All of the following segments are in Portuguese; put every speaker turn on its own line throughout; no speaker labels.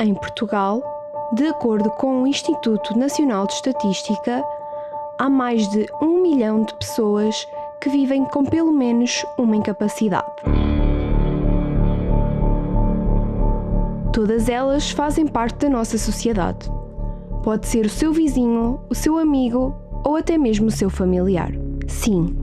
em Portugal, de acordo com o Instituto Nacional de Estatística, há mais de 1 milhão de pessoas que vivem com pelo menos uma incapacidade. Todas elas fazem parte da nossa sociedade. Pode ser o seu vizinho, o seu amigo ou até mesmo o seu familiar. Sim,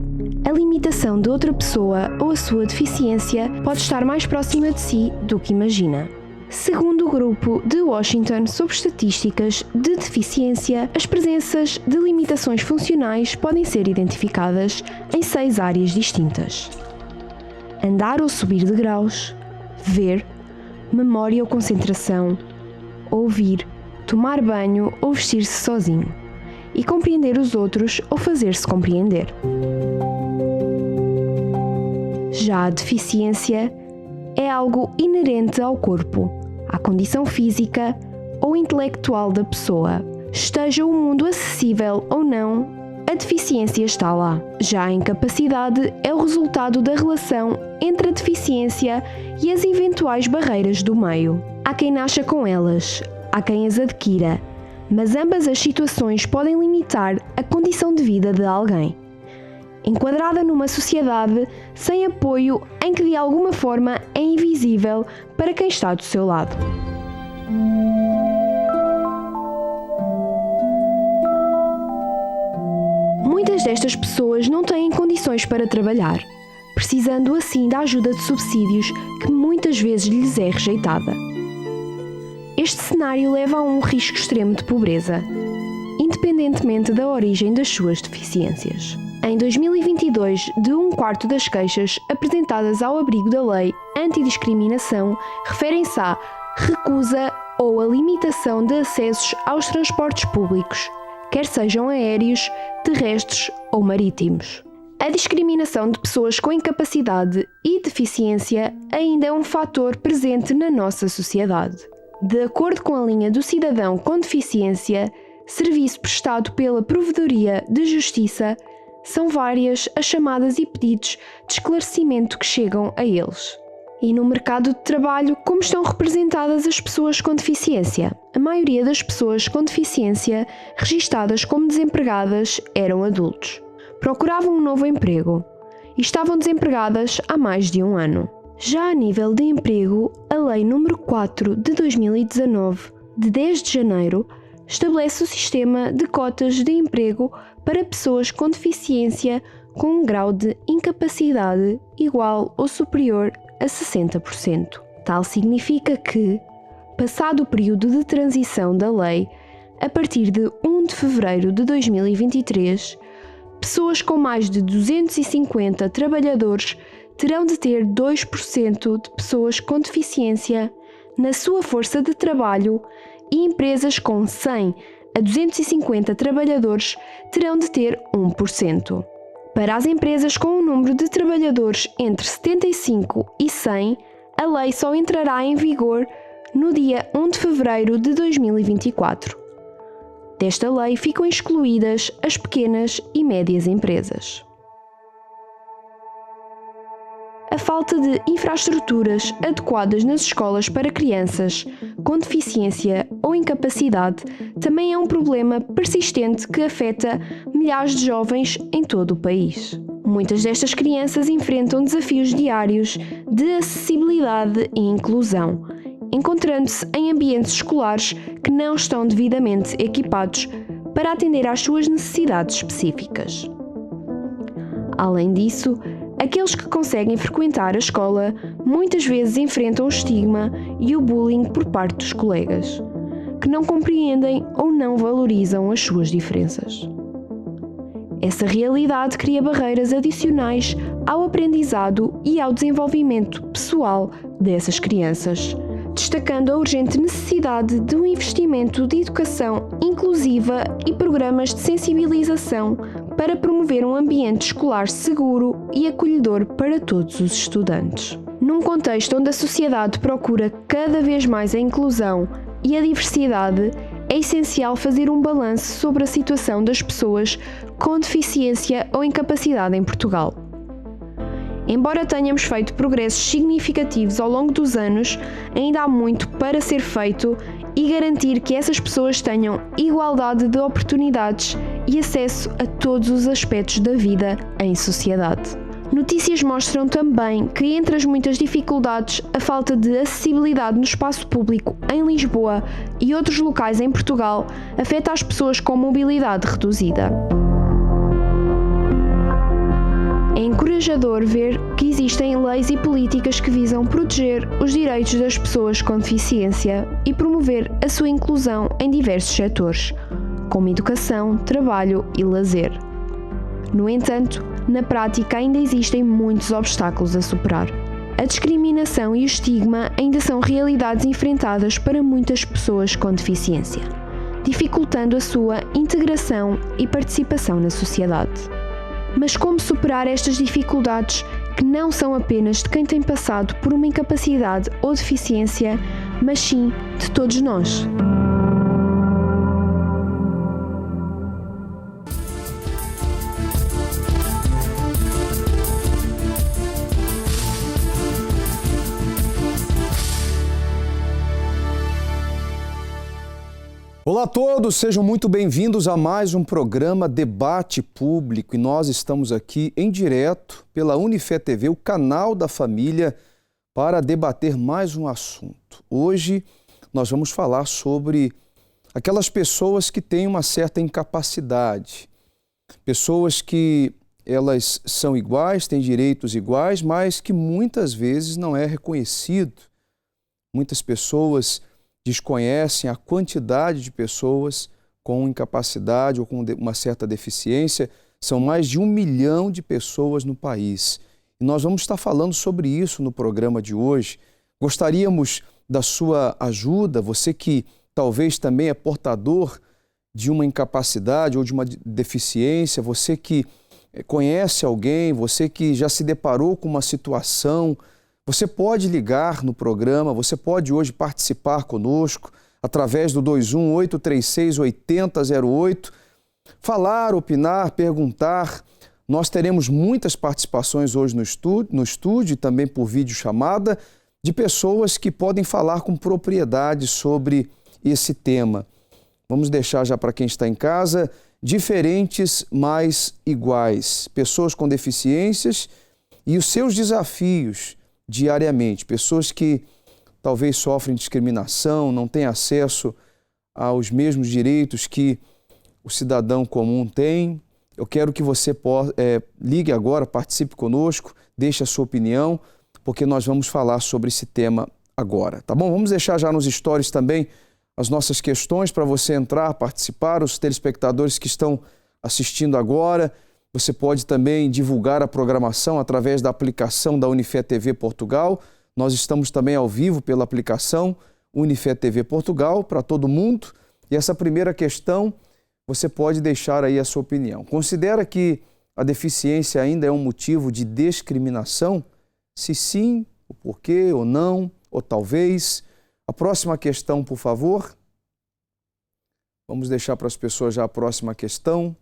a limitação de outra pessoa ou a sua deficiência pode estar mais próxima de si do que imagina. Segundo o grupo de Washington sobre estatísticas de deficiência, as presenças de limitações funcionais podem ser identificadas em 6 áreas distintas: andar ou subir degraus, ver, memória ou concentração, ouvir, tomar banho ou vestir-se sozinho, e compreender os outros ou fazer-se compreender. Já a deficiência é algo inerente ao corpo, à condição física ou intelectual da pessoa. Esteja o mundo acessível ou não, a deficiência está lá. Já a incapacidade é o resultado da relação entre a deficiência e as eventuais barreiras do meio. Há quem nasça com elas, há quem as adquira, mas ambas as situações podem limitar a condição de vida de alguém. Enquadrada numa sociedade sem apoio em que de alguma forma é invisível para quem está do seu lado. Muitas destas pessoas não têm condições para trabalhar, precisando assim da ajuda de subsídios que muitas vezes lhes é rejeitada. Este cenário leva a um risco extremo de pobreza, independentemente da origem das suas deficiências. Em 2022, de 1/4 das queixas apresentadas ao abrigo da lei antidiscriminação referem-se à recusa ou a limitação de acessos aos transportes públicos, quer sejam aéreos, terrestres ou marítimos. A discriminação de pessoas com incapacidade e deficiência ainda é um fator presente na nossa sociedade. De acordo com a linha do cidadão com deficiência, serviço prestado pela Provedoria de Justiça, são várias as chamadas e pedidos de esclarecimento que chegam a eles. E no mercado de trabalho, como estão representadas as pessoas com deficiência? A maioria das pessoas com deficiência registadas como desempregadas eram adultos. Procuravam um novo emprego e estavam desempregadas há mais de 1 ano. Já a nível de emprego, a Lei nº 4 de 2019, de 10 de janeiro, estabelece o sistema de cotas de emprego para pessoas com deficiência com um grau de incapacidade igual ou superior a 60%. Tal significa que, passado o período de transição da lei, a partir de 1 de fevereiro de 2023, pessoas com mais de 250 trabalhadores terão de ter 2% de pessoas com deficiência na sua força de trabalho e empresas com 100 a 250 trabalhadores terão de ter 1%. Para as empresas com um número de trabalhadores entre 75 e 100, a lei só entrará em vigor no dia 1 de fevereiro de 2024. Desta lei ficam excluídas as pequenas e médias empresas. A falta de infraestruturas adequadas nas escolas para crianças com deficiência ou incapacidade também é um problema persistente que afeta milhares de jovens em todo o país. Muitas destas crianças enfrentam desafios diários de acessibilidade e inclusão, encontrando-se em ambientes escolares que não estão devidamente equipados para atender às suas necessidades específicas. Além disso, aqueles que conseguem frequentar a escola muitas vezes enfrentam o estigma e o bullying por parte dos colegas, que não compreendem ou não valorizam as suas diferenças. Essa realidade cria barreiras adicionais ao aprendizado e ao desenvolvimento pessoal dessas crianças, destacando a urgente necessidade de um investimento de educação inclusiva e programas de sensibilização para promover um ambiente escolar seguro e acolhedor para todos os estudantes. Num contexto onde a sociedade procura cada vez mais a inclusão e a diversidade, é essencial fazer um balanço sobre a situação das pessoas com deficiência ou incapacidade em Portugal. Embora tenhamos feito progressos significativos ao longo dos anos, ainda há muito para ser feito e garantir que essas pessoas tenham igualdade de oportunidades e acesso a todos os aspectos da vida em sociedade. Notícias mostram também que, entre as muitas dificuldades, a falta de acessibilidade no espaço público em Lisboa e outros locais em Portugal afeta as pessoas com mobilidade reduzida. É encorajador ver que existem leis e políticas que visam proteger os direitos das pessoas com deficiência e promover a sua inclusão em diversos setores, como educação, trabalho e lazer. No entanto, na prática ainda existem muitos obstáculos a superar. A discriminação e o estigma ainda são realidades enfrentadas para muitas pessoas com deficiência, dificultando a sua integração e participação na sociedade. Mas como superar estas dificuldades que não são apenas de quem tem passado por uma incapacidade ou deficiência, mas sim de todos nós?
Olá a todos, sejam muito bem-vindos a mais um programa Debate Público e nós estamos aqui em direto pela Unifé TV, o canal da família, para debater mais um assunto. Hoje nós vamos falar sobre aquelas pessoas que têm uma certa incapacidade, pessoas que elas são iguais, têm direitos iguais, mas que muitas vezes não é reconhecido. Muitas pessoas desconhecem a quantidade de pessoas com incapacidade ou com uma certa deficiência. São mais de 1 milhão de pessoas no país. E nós vamos estar falando sobre isso no programa de hoje. Gostaríamos da sua ajuda, você que talvez também é portador de uma incapacidade ou de uma deficiência, você que conhece alguém, você que já se deparou com uma situação. Você pode ligar no programa, você pode hoje participar conosco através do 21-836-8008, falar, opinar, perguntar. Nós teremos muitas participações hoje no estúdio e também por videochamada de pessoas que podem falar com propriedade sobre esse tema. Vamos deixar já para quem está em casa, diferentes, mas iguais. Pessoas com deficiências e os seus desafios diariamente, pessoas que talvez sofrem discriminação, não têm acesso aos mesmos direitos que o cidadão comum tem. Eu quero que você ligue agora, participe conosco, deixe a sua opinião, porque nós vamos falar sobre esse tema agora, tá bom? Vamos deixar já nos stories também as nossas questões para você entrar, participar, os telespectadores que estão assistindo agora. Você pode também divulgar a programação através da aplicação da Unifé TV Portugal. Nós estamos também ao vivo pela aplicação Unifé TV Portugal para todo mundo. E essa primeira questão, você pode deixar aí a sua opinião. Considera que a deficiência ainda é um motivo de discriminação? Se sim, o porquê, ou não, ou talvez. A próxima questão, por favor. Vamos deixar para as pessoas já a próxima questão.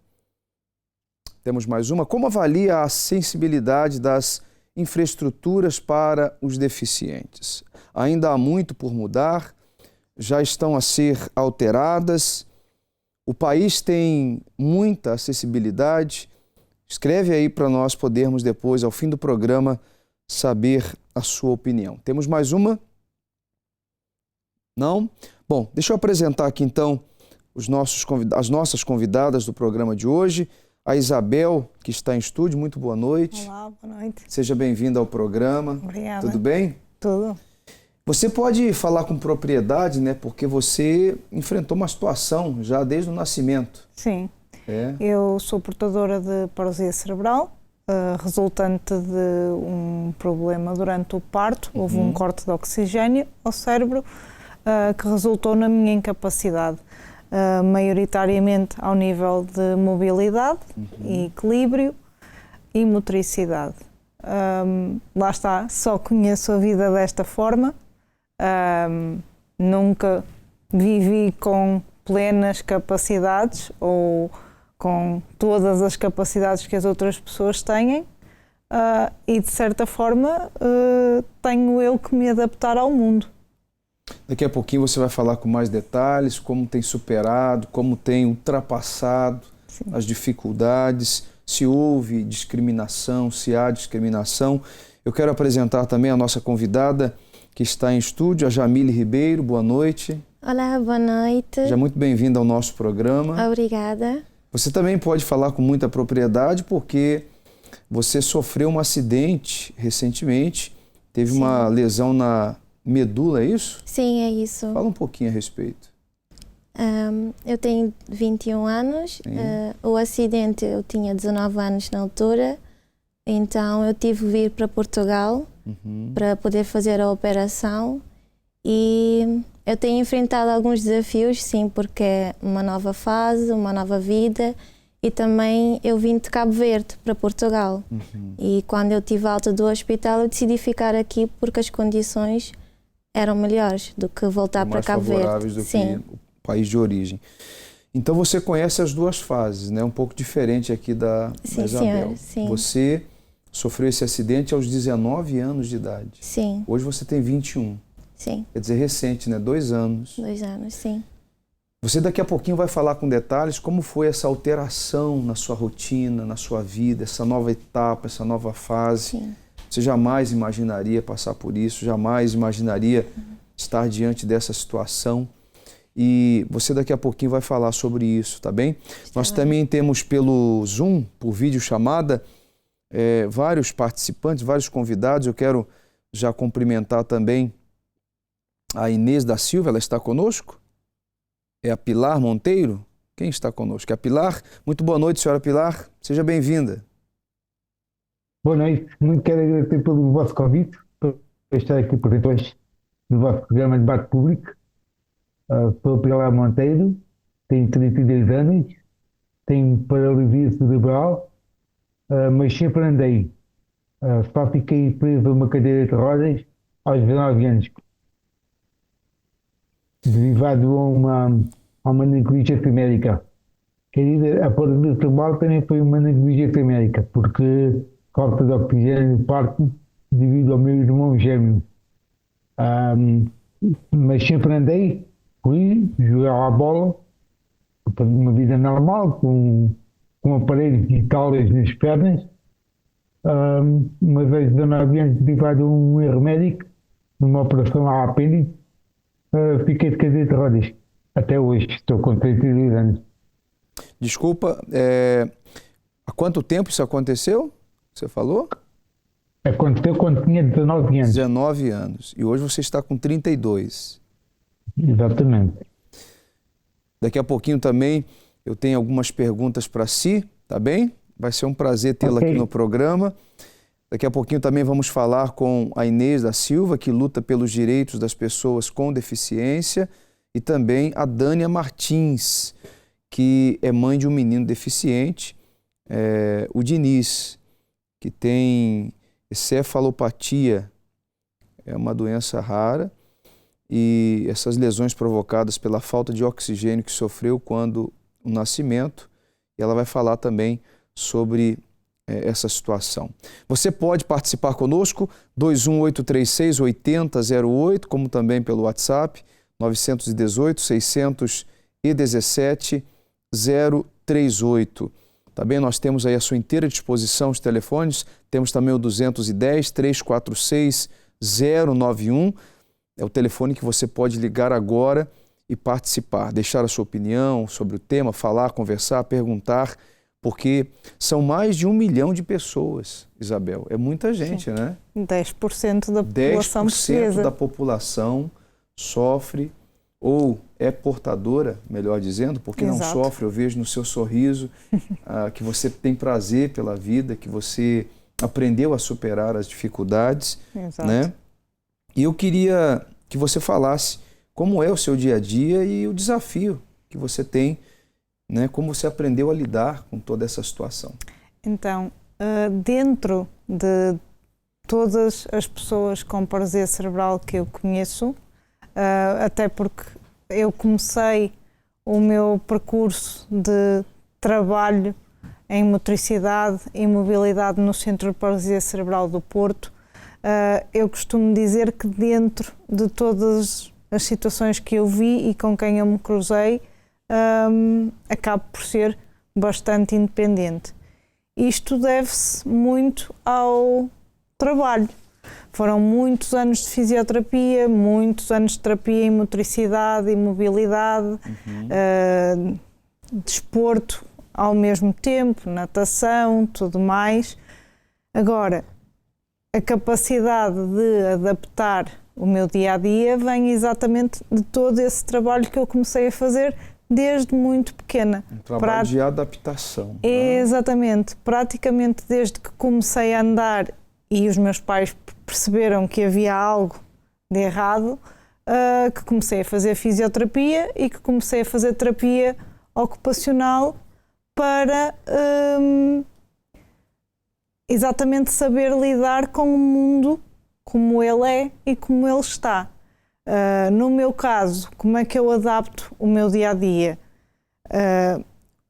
Temos mais uma. Como avalia a acessibilidade das infraestruturas para os deficientes? Ainda há muito por mudar, já estão a ser alteradas. O país tem muita acessibilidade. Escreve aí para nós podermos depois, ao fim do programa, saber a sua opinião. Temos mais uma? Não? Bom, deixa eu apresentar aqui então as nossas convidadas do programa de hoje. A Isabel, que está em estúdio, muito boa noite.
Olá, boa noite.
Seja bem-vinda ao programa.
Obrigada.
Tudo bem?
Tudo.
Você pode falar com propriedade, né? Porque você enfrentou uma situação já desde o nascimento.
Sim. Eu sou portadora de paralisia cerebral, resultante de um problema durante o parto. Houve um corte de oxigênio ao cérebro que resultou na minha incapacidade. Maioritariamente ao nível de mobilidade, equilíbrio e motricidade. Lá está, só conheço a vida desta forma, nunca vivi com plenas capacidades ou com todas as capacidades que as outras pessoas têm, e de certa forma tenho eu que me adaptar ao mundo.
Daqui a pouquinho você vai falar com mais detalhes, como tem superado, como tem ultrapassado as dificuldades, se houve discriminação, se há discriminação. Eu quero apresentar também a nossa convidada que está em estúdio, a Jamile Ribeiro. Boa noite.
Olá, boa noite.
Seja muito bem-vinda ao nosso programa.
Obrigada.
Você também pode falar com muita propriedade porque você sofreu um acidente recentemente, teve uma lesão na medula, é isso?
Sim, é isso.
Fala um pouquinho a respeito.
Eu tenho 21 anos, o acidente eu tinha 19 anos na altura, então eu tive que vir para Portugal para poder fazer a operação e eu tenho enfrentado alguns desafios, sim, porque é uma nova fase, uma nova vida e também eu vim de Cabo Verde para Portugal e quando eu tive alta do hospital eu decidi ficar aqui porque as condições eram melhores do que voltar para Cabo Verde.
Mais favoráveis do que o país de origem. Então você conhece as duas fases, né? Um pouco diferente aqui da Isabel.
Senhora, sim.
Você sofreu esse acidente aos 19 anos de idade.
Sim.
Hoje você tem 21.
Sim.
Quer dizer, recente, né? 2 anos.
2 anos, sim.
Você daqui a pouquinho vai falar com detalhes como foi essa alteração na sua rotina, na sua vida, essa nova etapa, essa nova fase.
Sim.
Você jamais imaginaria passar por isso, jamais imaginaria estar diante dessa situação. E você daqui a pouquinho vai falar sobre isso, tá bem? Nós também temos pelo Zoom, por videochamada, vários participantes, vários convidados. Eu quero já cumprimentar também a Inês da Silva, ela está conosco? É a Pilar Monteiro? Quem está conosco? É a Pilar? Muito boa noite, senhora Pilar. Seja bem-vinda.
Boa noite. Muito quero agradecer pelo vosso convite, por estar aqui presente hoje no vosso programa de debate público. Sou a Pilar Monteiro, tenho 32 anos, tenho paralisia cerebral, mas sempre andei. Só fiquei preso a uma cadeira de rodas aos 19 anos, derivado a uma negligência médica. Quer dizer, a paralisia cerebral também foi uma negligência médica, porque falta de oxigênio no parto devido ao meu irmão gêmeo. Mas sempre andei, fui jogar a bola, uma vida normal, com aparelhos e talas nas pernas. Uma vez 19 anos, derivado a um erro médico, numa operação à apêndice, fiquei de cadeira de rodas. Até hoje, estou com 32 anos.
Desculpa, há quanto tempo isso aconteceu? Você falou?
Aconteceu quando tinha 19 anos.
19 anos. E hoje você está com 32.
Exatamente.
Daqui a pouquinho também eu tenho algumas perguntas para si, tá bem? Vai ser um prazer tê-la aqui no programa. Daqui a pouquinho também vamos falar com a Inês da Silva, que luta pelos direitos das pessoas com deficiência, e também a Dânia Martins, que é mãe de um menino deficiente, o Diniz, que tem encefalopatia, é uma doença rara, e essas lesões provocadas pela falta de oxigênio que sofreu quando o nascimento, e ela vai falar também sobre essa situação. Você pode participar conosco, 21836-8008, como também pelo WhatsApp, 918-617-038. Tá bem? Nós temos aí à sua inteira disposição os telefones, temos também o 210-346-091, é o telefone que você pode ligar agora e participar, deixar a sua opinião sobre o tema, falar, conversar, perguntar, porque são mais de 1 milhão de pessoas, Isabel. É muita gente,
sim,
né?
10% da população portuguesa.
10% da população sofre ou é portadora, melhor dizendo, porque
Exato.
Não sofre. Eu vejo no seu sorriso que você tem prazer pela vida, que você aprendeu a superar as dificuldades.
Exato.
Né? E eu queria que você falasse como é o seu dia a dia e o desafio que você tem, né? Como você aprendeu a lidar com toda essa situação.
Então, dentro de todas as pessoas com paralisia cerebral que eu conheço, até porque eu comecei o meu percurso de trabalho em motricidade e mobilidade no Centro de Paralisia Cerebral do Porto. Eu costumo dizer que dentro de todas as situações que eu vi e com quem eu me cruzei, acabo por ser bastante independente. Isto deve-se muito ao trabalho. Foram muitos anos de fisioterapia, muitos anos de terapia em motricidade e mobilidade, desporto ao mesmo tempo, natação, tudo mais. Agora, a capacidade de adaptar o meu dia-a-dia vem exatamente de todo esse trabalho que eu comecei a fazer desde muito pequena.
Um trabalho de adaptação.
Exatamente. Praticamente desde que comecei a andar e os meus pais perceberam que havia algo de errado, que comecei a fazer fisioterapia e que comecei a fazer terapia ocupacional para exatamente saber lidar com o mundo como ele é e como ele está. No meu caso, como é que eu adapto o meu dia-a-dia?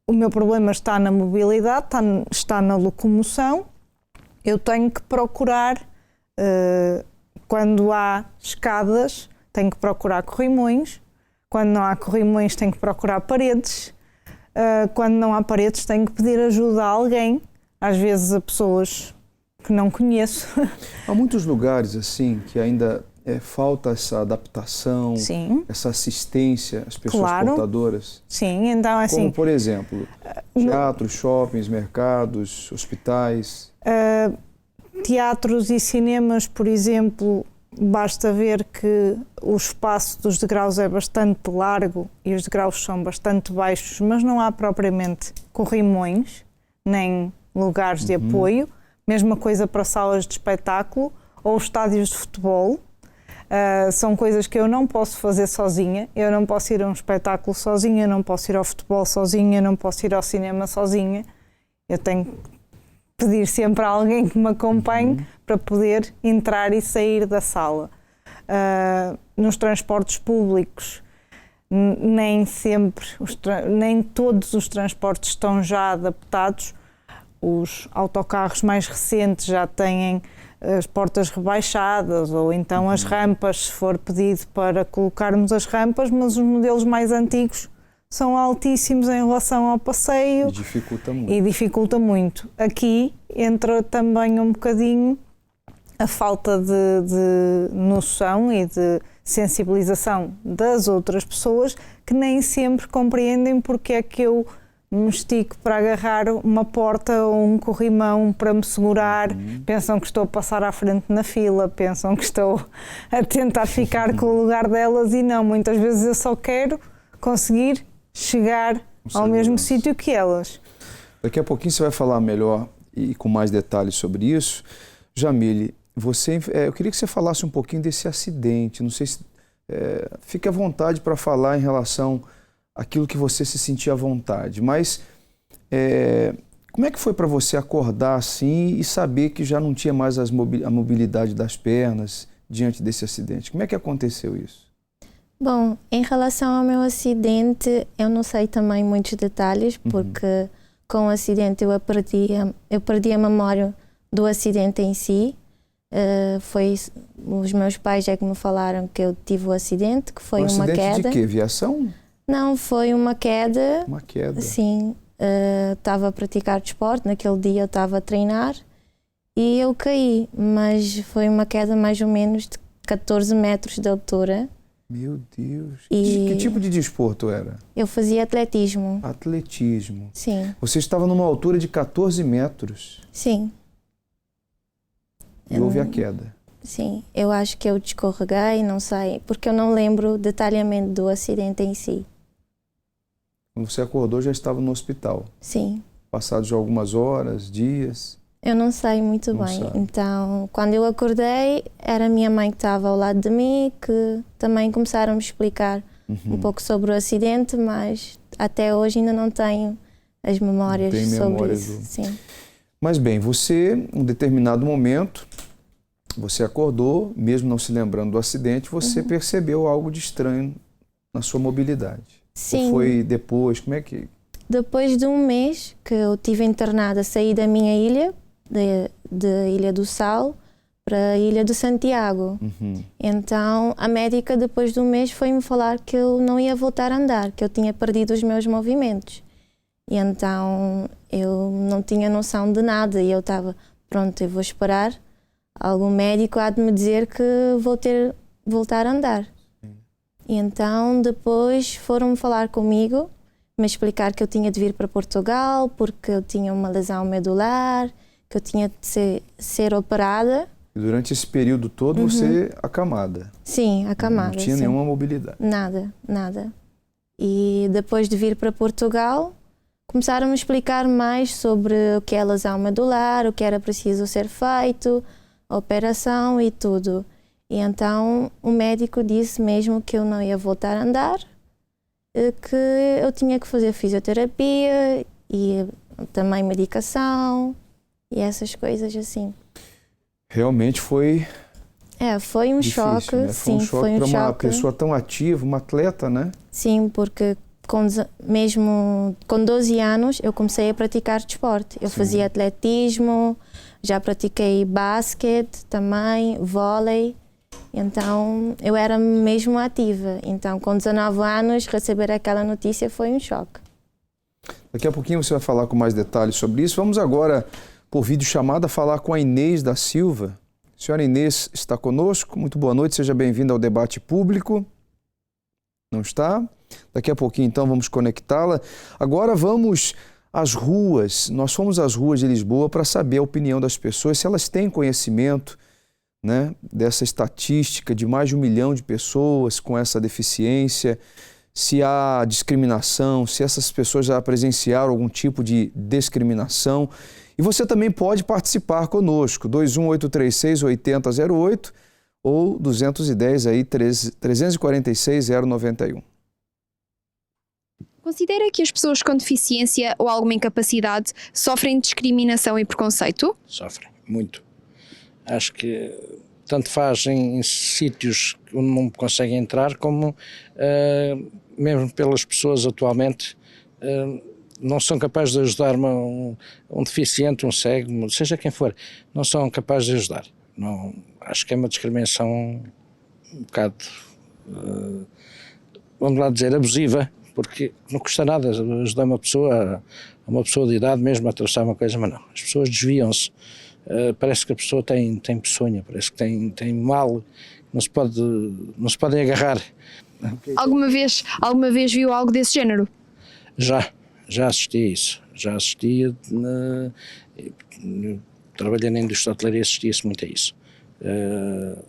O meu problema está na mobilidade, está na locomoção. Eu tenho que procurar, quando há escadas, tenho que procurar corrimões. Quando não há corrimões, tenho que procurar paredes. Quando não há paredes, tenho que pedir ajuda a alguém, às vezes a pessoas que não conheço.
Há muitos lugares assim que ainda falta essa adaptação,
Sim.
essa assistência às pessoas
Claro.
portadoras.
Sim, então assim...
Como, por exemplo, teatros, shoppings, mercados, hospitais.
Teatros e cinemas, por exemplo, basta ver que o espaço dos degraus é bastante largo e os degraus são bastante baixos, mas não há propriamente corrimões, nem lugares de apoio. Mesma coisa para salas de espetáculo ou estádios de futebol. São coisas que eu não posso fazer sozinha. Eu não posso ir a um espetáculo sozinha, eu não posso ir ao futebol sozinha, eu não posso ir ao cinema sozinha. Eu tenho que pedir sempre a alguém que me acompanhe para poder entrar e sair da sala. Nos transportes públicos, nem sempre, nem todos os transportes estão já adaptados. Os autocarros mais recentes já têm as portas rebaixadas ou então as rampas, se for pedido para colocarmos as rampas, mas os modelos mais antigos são altíssimos em relação ao passeio.
E dificulta muito.
E dificulta muito. Aqui entra também um bocadinho a falta de noção e de sensibilização das outras pessoas que nem sempre compreendem porque é que eu me estico para agarrar uma porta ou um corrimão para me segurar, pensam que estou a passar à frente na fila, pensam que estou a tentar ficar com o lugar delas e não, muitas vezes eu só quero conseguir chegar ao mesmo sítio que elas.
Daqui a pouquinho você vai falar melhor e com mais detalhes sobre isso. Jamile, eu queria que você falasse um pouquinho desse acidente, não sei se... fique à vontade para falar em relação àquilo que você se sentia à vontade, mas como é que foi para você acordar assim e saber que já não tinha mais a mobilidade das pernas diante desse acidente? Como é que aconteceu isso?
Bom, em relação ao meu acidente, eu não sei também muitos detalhes, porque com o acidente eu perdi a memória do acidente em si. Os meus pais é que me falaram que eu tive o acidente, que foi uma queda.
Acidente de quê? Viação?
Não, foi uma queda.
Uma queda?
Sim, estava a praticar desporto, naquele dia eu estava a treinar e eu caí, mas foi uma queda mais ou menos de 14 metros de altura.
Meu Deus! Que tipo de desporto era?
Eu fazia atletismo.
Atletismo.
Sim.
Você estava numa altura de 14 metros.
Sim.
E houve a queda.
Sim, eu acho que eu descorreguei, não sei, porque eu não lembro detalhamento do acidente em si.
Quando você acordou, já estava no hospital?
Sim.
Passados de algumas horas, dias?
Eu não sei muito bem. Então, quando eu acordei, era a minha mãe que estava ao lado de mim, que também começaram a me explicar um pouco sobre o acidente, mas até hoje ainda não tenho as memórias sobre isso. Sim.
Mas bem, você, em um determinado momento, você acordou, mesmo não se lembrando do acidente, você percebeu algo de estranho na sua mobilidade.
Sim.
Ou foi depois? Como é que...
depois de um mês que eu estive internada, saí da minha ilha, da Ilha do Sal, para a Ilha de Santiago. Então a médica depois de um mês foi-me falar que eu não ia voltar a andar, que eu tinha perdido os meus movimentos. E então eu não tinha noção de nada e eu estava, pronto, eu vou esperar, algum médico há de me dizer que vou voltar a andar. E então depois foram falar comigo, me explicar que eu tinha de vir para Portugal porque eu tinha uma lesão medular, que eu tinha de ser operada.
E durante esse período todo você acamada?
Sim, acamada.
Não tinha nenhuma mobilidade?
Nada, nada. E depois de vir para Portugal, começaram a me explicar mais sobre o que é lesão medular, o que era preciso ser feito, a operação e tudo. E então o médico disse mesmo que eu não ia voltar a andar, que eu tinha que fazer fisioterapia e também medicação e essas coisas assim.
Realmente foi...
foi um
difícil,
choque,
né?
sim,
foi um choque para uma pessoa tão ativa, uma atleta, né?
Sim, porque mesmo com 12 anos eu comecei a praticar desporto. Eu fazia atletismo, já pratiquei basquete também, vôlei. Então eu era mesmo ativa. Então com 19 anos receber aquela notícia foi um choque.
Daqui a pouquinho você vai falar com mais detalhes sobre isso. Vamos agora, por videochamada, falar com a Inês da Silva. A senhora Inês está conosco. Muito boa noite, seja bem-vinda ao debate público. Não está? Daqui a pouquinho, então, vamos conectá-la. Agora vamos às ruas. Nós fomos às ruas de Lisboa para saber a opinião das pessoas, se elas têm conhecimento, né, dessa estatística de mais de 1 milhão de pessoas com essa deficiência, se há discriminação, se essas pessoas já presenciaram algum tipo de discriminação. E você também pode participar conosco, 21836-8008 ou 210 aí 346-091.
Considera que as pessoas com deficiência ou alguma incapacidade sofrem discriminação e preconceito?
Sofrem, muito. Acho que tanto faz em sítios onde não conseguem entrar, como mesmo pelas pessoas atualmente não são capazes de ajudar um deficiente, um cego, seja quem for, não são capazes de ajudar. Não, acho que é uma discriminação um bocado, vamos lá dizer, abusiva, porque não custa nada ajudar uma pessoa de idade mesmo a atravessar uma coisa, mas não. As pessoas desviam-se. Parece que a pessoa tem peçonha, parece que tem mal, não se podem agarrar.
Alguma vez viu algo desse género?
Já assisti a isso. Já assistia, trabalhando na indústria hoteleira, assistia-se muito a isso.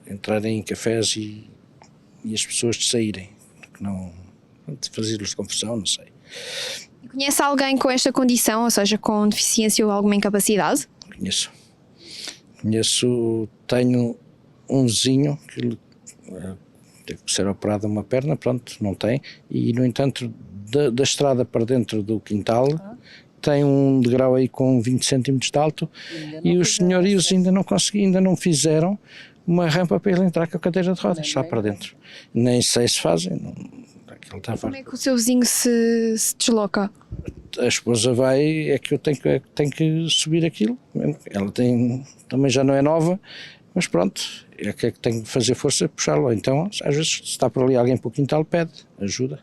Entrarem em cafés e as pessoas de saírem, fazer-lhes confusão, não sei.
Conhece alguém com esta condição, ou seja, com deficiência ou alguma incapacidade?
Conheço, tenho um vizinho que teve que ser operado uma perna, pronto, não tem, e no entanto da estrada para dentro do quintal tem um degrau aí com 20 centímetros de alto e os senhorios ainda não fizeram uma rampa para ele entrar com a cadeira de rodas lá para dentro. Nem sei se fazem.
Como é que o seu vizinho se desloca?
A esposa vai, é que eu tenho que subir aquilo. Ela também já não é nova, mas pronto, é que tenho que fazer força para puxá-lo. Então, às vezes, se está por ali alguém para o quintal, pede ajuda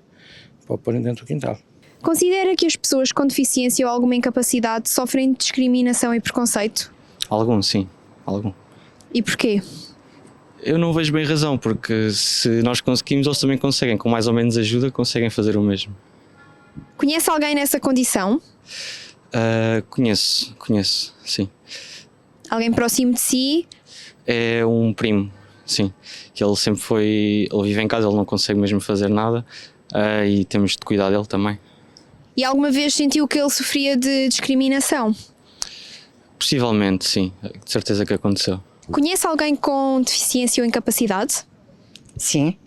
para o pôr dentro do quintal.
Considera que as pessoas com deficiência ou alguma incapacidade sofrem discriminação e preconceito?
Algum, sim. Algum.
E porquê?
Eu não vejo bem razão, porque se nós conseguimos, eles também conseguem. Com mais ou menos ajuda, conseguem fazer o mesmo.
Conhece alguém nessa condição?
Conheço, sim.
Alguém próximo de si?
É um primo, sim. Que ele sempre ele vive em casa, ele não consegue mesmo fazer nada e temos de cuidar dele também.
E alguma vez sentiu que ele sofria de discriminação?
Possivelmente, sim. De certeza que aconteceu.
Conhece alguém com deficiência ou incapacidade?
Sim.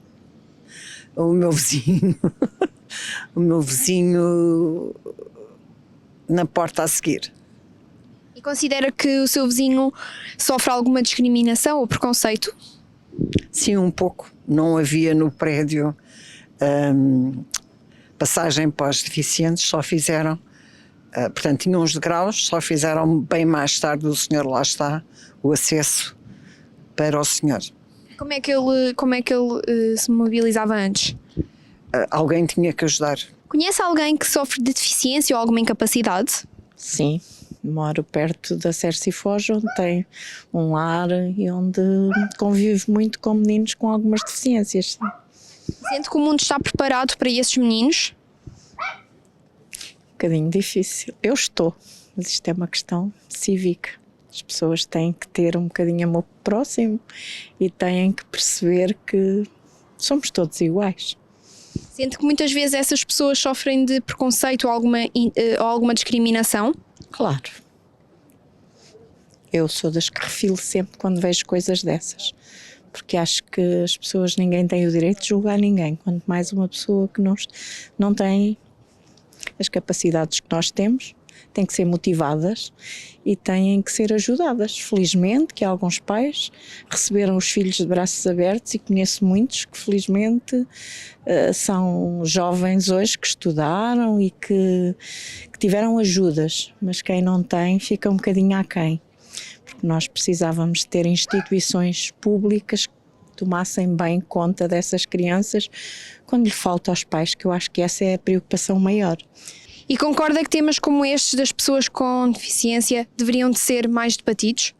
O meu vizinho. O meu vizinho na porta a seguir.
E considera que o seu vizinho sofre alguma discriminação ou preconceito?
Sim, um pouco. Não havia no prédio passagem para os deficientes só fizeram, portanto tinham uns degraus, só fizeram bem mais tarde o senhor lá está, o acesso para o senhor.
Como é que ele se mobilizava antes?
Alguém tinha que ajudar.
Conhece alguém que sofre de deficiência ou alguma incapacidade?
Sim, moro perto da Cercifoz, onde tem um lar e onde convive muito com meninos com algumas deficiências.
Sente que o mundo está preparado para esses meninos?
Um bocadinho difícil. Eu estou, mas isto é uma questão cívica. As pessoas têm que ter um bocadinho amor próximo e têm que perceber que somos todos iguais.
Sente que muitas vezes essas pessoas sofrem de preconceito ou alguma discriminação?
Claro. Eu sou das que refiro sempre quando vejo coisas dessas, porque acho que as pessoas, ninguém tem o direito de julgar ninguém, quanto mais uma pessoa que não tem as capacidades que nós temos, têm que ser motivadas e têm que ser ajudadas. Felizmente que alguns pais receberam os filhos de braços abertos e conheço muitos que felizmente são jovens hoje que estudaram e que tiveram ajudas, mas quem não tem fica um bocadinho aquém, porque nós precisávamos ter instituições públicas que tomassem bem conta dessas crianças quando lhe falta aos pais, que eu acho que essa é a preocupação maior.
E concorda que temas como estes das pessoas com deficiência deveriam de ser mais debatidos?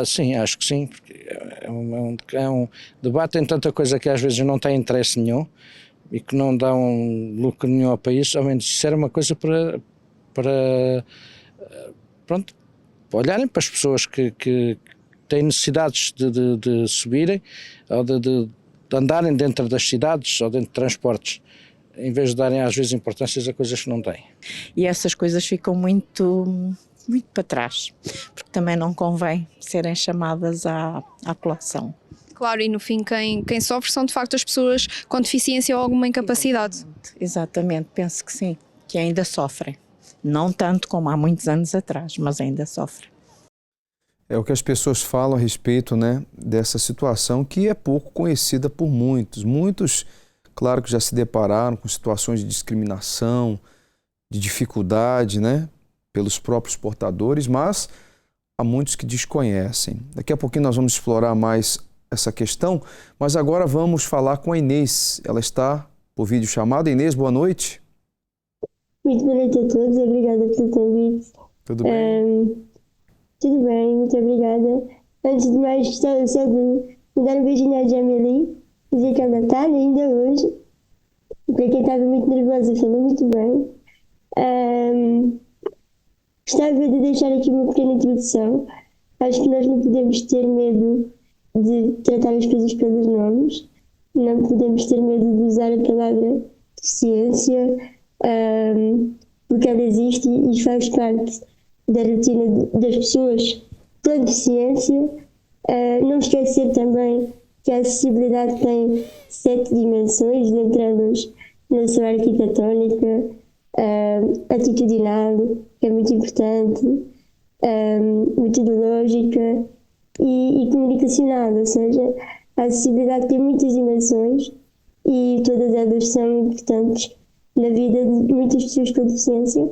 Sim, acho que sim, porque é um debate em tanta coisa que às vezes não tem interesse nenhum e que não dá lucro nenhum ao país. Ao menos isso era uma coisa para olharem para as pessoas que têm necessidades de subirem ou de andarem dentro das cidades ou dentro de transportes, em vez de darem às vezes importâncias a coisas que não têm.
E essas coisas ficam muito para trás, porque também não convém serem chamadas à colação.
Claro, e no fim quem sofre são de facto as pessoas com deficiência ou alguma incapacidade.
Exatamente, penso que sim, que ainda sofrem. Não tanto como há muitos anos atrás, mas ainda sofrem.
É o que as pessoas falam a respeito, né, dessa situação que é pouco conhecida por muitos. Muitos, claro que já se depararam com situações de discriminação, de dificuldade, né, pelos próprios portadores, mas há muitos que desconhecem. Daqui a pouquinho nós vamos explorar mais essa questão, mas agora vamos falar com a Inês. Ela está por videochamada. Inês, boa noite.
Muito boa noite a todos, obrigada pelo convite.
Tudo bem?
Tudo bem, muito obrigada. Antes de mais, gostava só de dar um beijinho à Jamily, dizer que ela está ainda hoje. Para quem estava muito nervosa, falou muito bem. Gostava de deixar aqui uma pequena introdução. Acho que nós não podemos ter medo de tratar as coisas pelos nomes, não podemos ter medo de usar a palavra deficiência, porque ela existe e faz parte da rotina das pessoas com deficiência. Não esquecer também que a acessibilidade tem 7 dimensões, dentre elas na sua arquitetónica, atitudinal, que é muito importante, metodológica e comunicacional, ou seja, a acessibilidade tem muitas dimensões e todas elas são importantes na vida de muitas pessoas com deficiência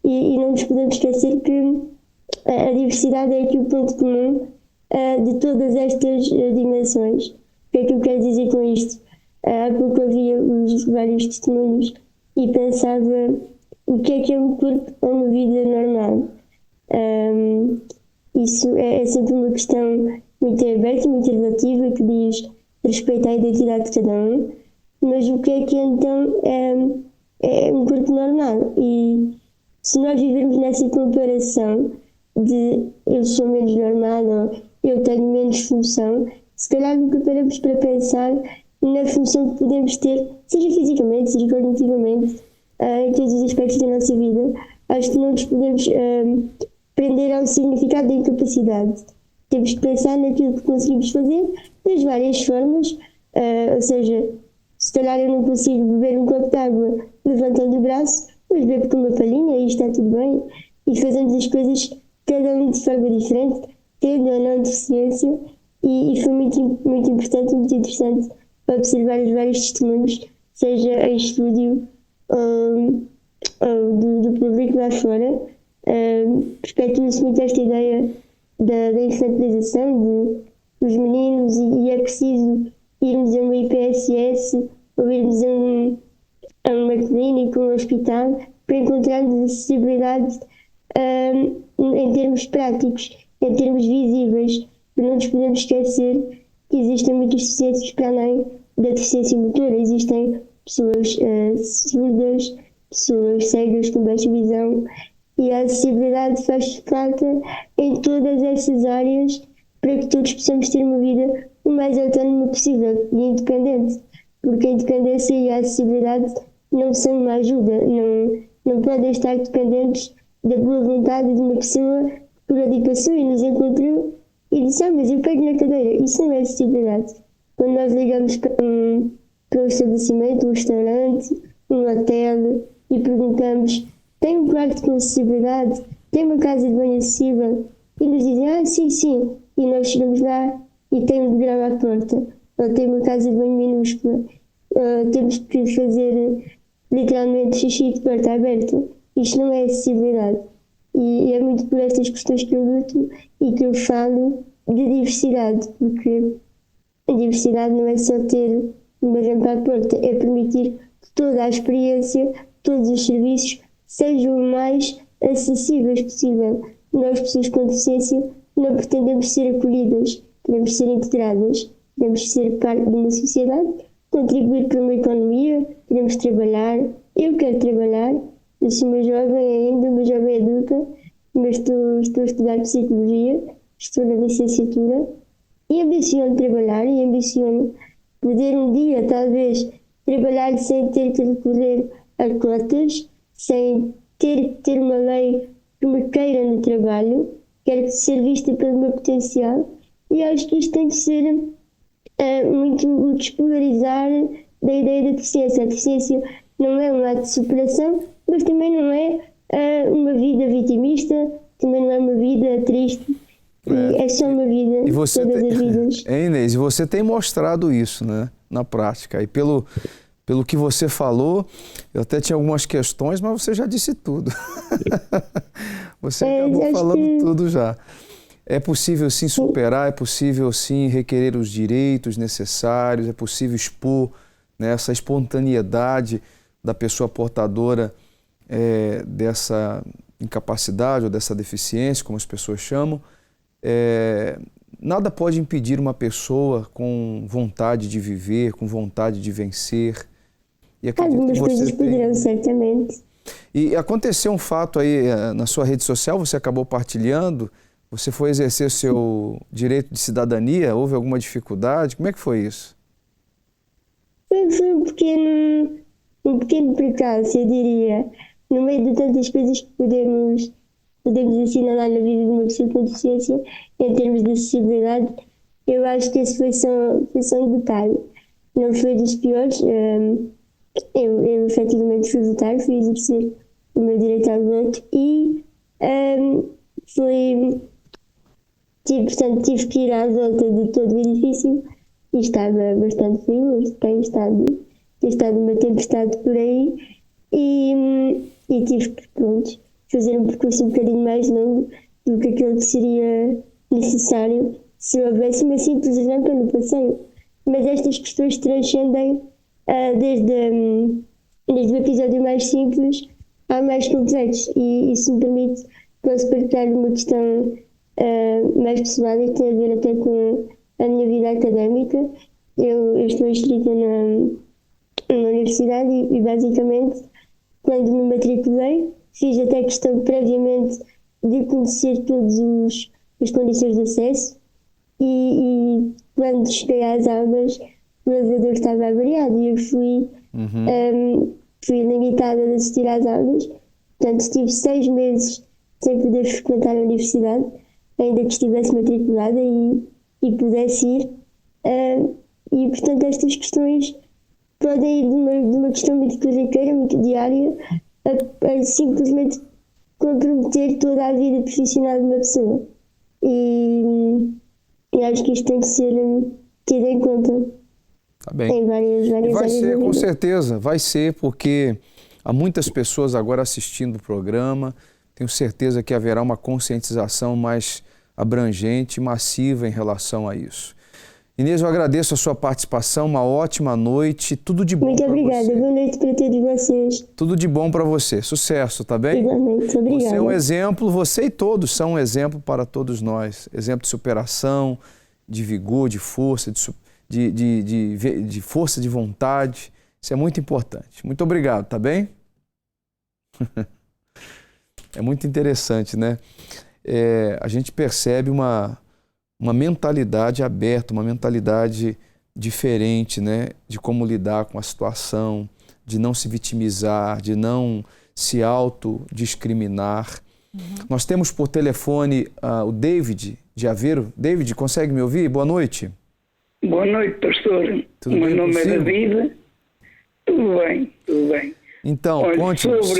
e não nos podemos esquecer que a diversidade é aqui o ponto comum de todas estas dimensões. O que é que eu quero dizer com isto? Há pouco havia os vários testemunhos e pensava o que é um corpo ou uma vida normal. Isso é sempre uma questão muito aberta, muito relativa, que diz respeito à identidade de cada um, mas o que é então é um corpo normal? E se nós vivermos nessa comparação de eu sou menos normal ou eu tenho menos função, se calhar nunca paramos para pensar na função que podemos ter, seja fisicamente, seja cognitivamente, em todos os aspectos da nossa vida. Acho que não nos podemos prender ao significado da incapacidade. Temos que pensar naquilo que conseguimos fazer das várias formas, ou seja, se calhar eu não consigo beber um copo de água levantando o braço, mas bebo com uma palhinha e está tudo bem. E fazemos as coisas cada um de forma diferente, tendo ou não deficiência, e foi muito importante, muito interessante observar os vários testemunhos, seja em estúdio do público lá fora, perpetua-se muito esta ideia da infantilização dos meninos e é preciso irmos a uma IPSS ou irmos a uma clínica, um hospital, para encontrarmos acessibilidade em termos práticos, em termos visíveis. Não nos podemos esquecer que existem muitas deficiências para além da deficiência motora. Existem pessoas surdas, pessoas cegas com baixa visão, e a acessibilidade faz falta em todas essas áreas para que todos possamos ter uma vida o mais autónoma possível e independente, porque a independência e a acessibilidade não são uma ajuda, não podem estar dependentes da boa vontade de uma pessoa que por ali passou e nos encontrou e disse: mas eu pego na cadeira. Isso não é acessibilidade. Quando nós ligamos para um estabelecimento, um restaurante, um hotel e perguntamos: tem um quarto com acessibilidade? Tem uma casa de banho acessível? E nos dizem: sim. E nós chegamos lá e tem um degrau à porta, ou tem uma casa de banho minúscula, temos que fazer literalmente xixi de porta aberta. Isto não é acessibilidade. E é muito por estas questões que eu luto e que eu falo de diversidade, porque a diversidade não é só ter uma rampa à porta, é permitir que toda a experiência, todos os serviços sejam o mais acessíveis possível. Nós, pessoas com deficiência, não pretendemos ser acolhidas, queremos ser integradas, queremos ser parte de uma sociedade, contribuir para uma economia, queremos trabalhar. Eu quero trabalhar, eu sou uma jovem ainda, uma jovem adulta, mas estou a estudar psicologia, estou na licenciatura e ambiciono trabalhar e ambiciono poder um dia, talvez, trabalhar sem ter que recorrer a cotas, sem ter que ter uma lei que me queira no trabalho, quero ser vista pelo meu potencial e acho que isto tem de ser muito o despolarizar da ideia da deficiência. A deficiência não é um ato de superação, mas também não é uma vida vitimista, também não é uma vida triste. É só uma vida,
e você
todas as vidas.
Inês, e você tem mostrado isso, né, na prática. E pelo que você falou, eu até tinha algumas questões, mas você já disse tudo. Você acabou falando tudo já. É possível sim superar, é possível sim requerer os direitos necessários, é possível expor, né, essa espontaneidade da pessoa portadora dessa incapacidade ou dessa deficiência, como as pessoas chamam. Nada pode impedir uma pessoa com vontade de viver, com vontade de vencer. E
algumas coisas poderão, certamente.
E aconteceu um fato aí na sua rede social, você acabou partilhando, você foi exercer seu direito de cidadania, houve alguma dificuldade? Como é que foi isso?
Foi um pequeno percalço, eu diria. No meio de tantas coisas que podemos assinalar na vida de uma pessoa com deficiência, em termos de acessibilidade, eu acho que esse foi só um detalhe. Não foi dos piores. Eu efetivamente fui votar, fui exercer o meu direito ao voto e portanto, tive que ir à volta de todo o edifício e estava bastante frio, tem estado uma tempestade por aí e tive que, fazer um percurso um bocadinho mais longo do que aquele que seria necessário se houvesse uma simples rampa no passeio. Mas estas questões transcendem desde o episódio mais simples ao mais complexo e se me permite, posso partilhar uma questão mais pessoal e que tem a ver até com a minha vida académica. Eu estou inscrita na universidade e basicamente quando me matriculei fiz até questão previamente de conhecer todas as condições de acesso e quando cheguei às aulas o elevador estava avariado e eu fui limitada de assistir às aulas. Portanto, estive 6 meses sem poder frequentar a universidade, ainda que estivesse matriculada e pudesse ir. E, portanto, estas questões podem ir de uma questão muito corriqueira, muito diária, a simplesmente comprometer toda a vida profissional de uma pessoa. E acho que isto tem que ser tido em conta.
Tá bem.
Em várias
vai
áreas
ser,
da
com
vida.
certeza, vai ser, porque Há muitas pessoas agora assistindo o programa. Tenho certeza que haverá uma conscientização mais abrangente e massiva em relação a isso. Inês, eu agradeço a sua participação, uma ótima noite, tudo de bom.
Muito obrigada, boa noite para todos vocês.
Tudo de bom para você, sucesso, tá bem?
Igualmente, obrigada.
Você é um exemplo, você e todos são um exemplo para todos nós, exemplo de superação, de vigor, de força, de força de vontade, isso é muito importante. Muito obrigado, tá bem? É muito interessante, né? A gente percebe uma mentalidade aberta, uma mentalidade diferente, né? De como lidar com a situação, de não se vitimizar, de não se autodiscriminar. Nós temos por telefone o David de Aveiro. David, consegue me ouvir? Boa noite.
Boa noite, pastor. Meu nome é David. Tudo bem, tudo bem.
Então, conte-nos.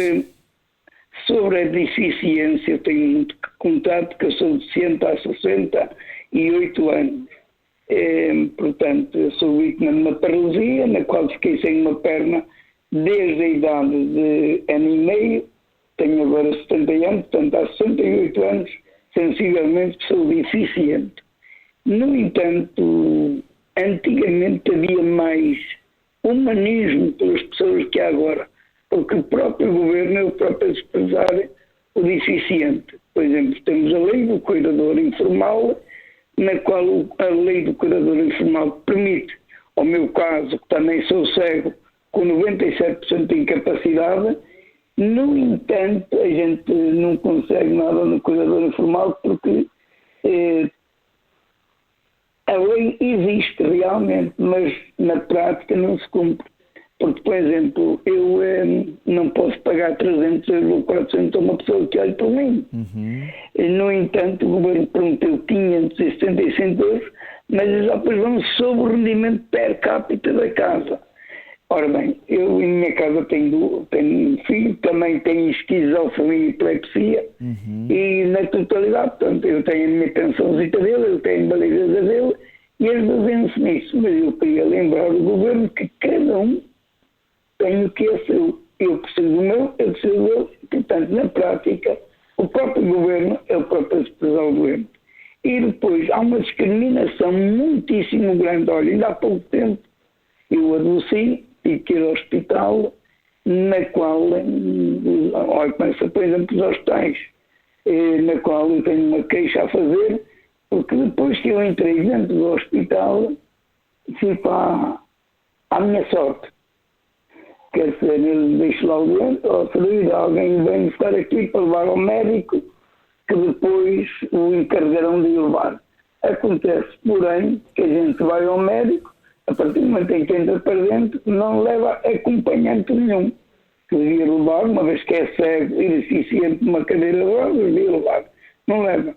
Sobre a deficiência, eu tenho muito contato, porque eu sou deficiente há 68 anos. Portanto, eu sou vítima de uma paralisia, na qual fiquei sem uma perna desde a idade de ano e meio. Tenho agora 70 anos, portanto, há 68 anos, sensivelmente, sou deficiente. No entanto, antigamente havia mais humanismo pelas pessoas que há agora, porque o próprio governo é o próprio a desprezar o deficiente. Por exemplo, temos a lei do cuidador informal, na qual a lei do cuidador informal permite, ao meu caso, que também sou cego, com 97% de incapacidade. No entanto, a gente não consegue nada no cuidador informal porque a lei existe realmente, mas na prática não se cumpre. Porque, por exemplo, eu não posso pagar 300 euros ou 400 a uma pessoa que olhe por mim. No entanto, o governo prometeu 575 euros, mas eles depois vão sobre o rendimento per capita da casa. Ora bem, eu em minha casa tenho um filho, também tenho esquizofrenia e epilepsia, e na totalidade, portanto, eu tenho a minha pensãozita dele, eu tenho a valideza dele, e eles baseiam-se nisso. Mas eu queria lembrar o governo que cada um tem o que é seu. Eu preciso do meu, eu preciso do meu. Portanto, na prática, o próprio governo é o próprio a desprezar o governo. E depois há uma discriminação muitíssimo grande. Olha, ainda há pouco tempo eu adoeci, tive que ir ao hospital, na qual, olha, começa, por exemplo, os hospitais, na qual eu tenho uma queixa a fazer, porque depois que eu entrei dentro do hospital, fui para a minha sorte. Quer dizer, ele deixa lá o doente, ou sair, alguém vem estar aqui para levar ao médico, que depois o encarregarão de levar. Acontece, porém, que a gente vai ao médico, a partir do momento em que entra para dentro, não leva acompanhante nenhum. Que devia levar, uma vez que é cego e deficiente de uma cadeira de rodas, devia levar. Não leva.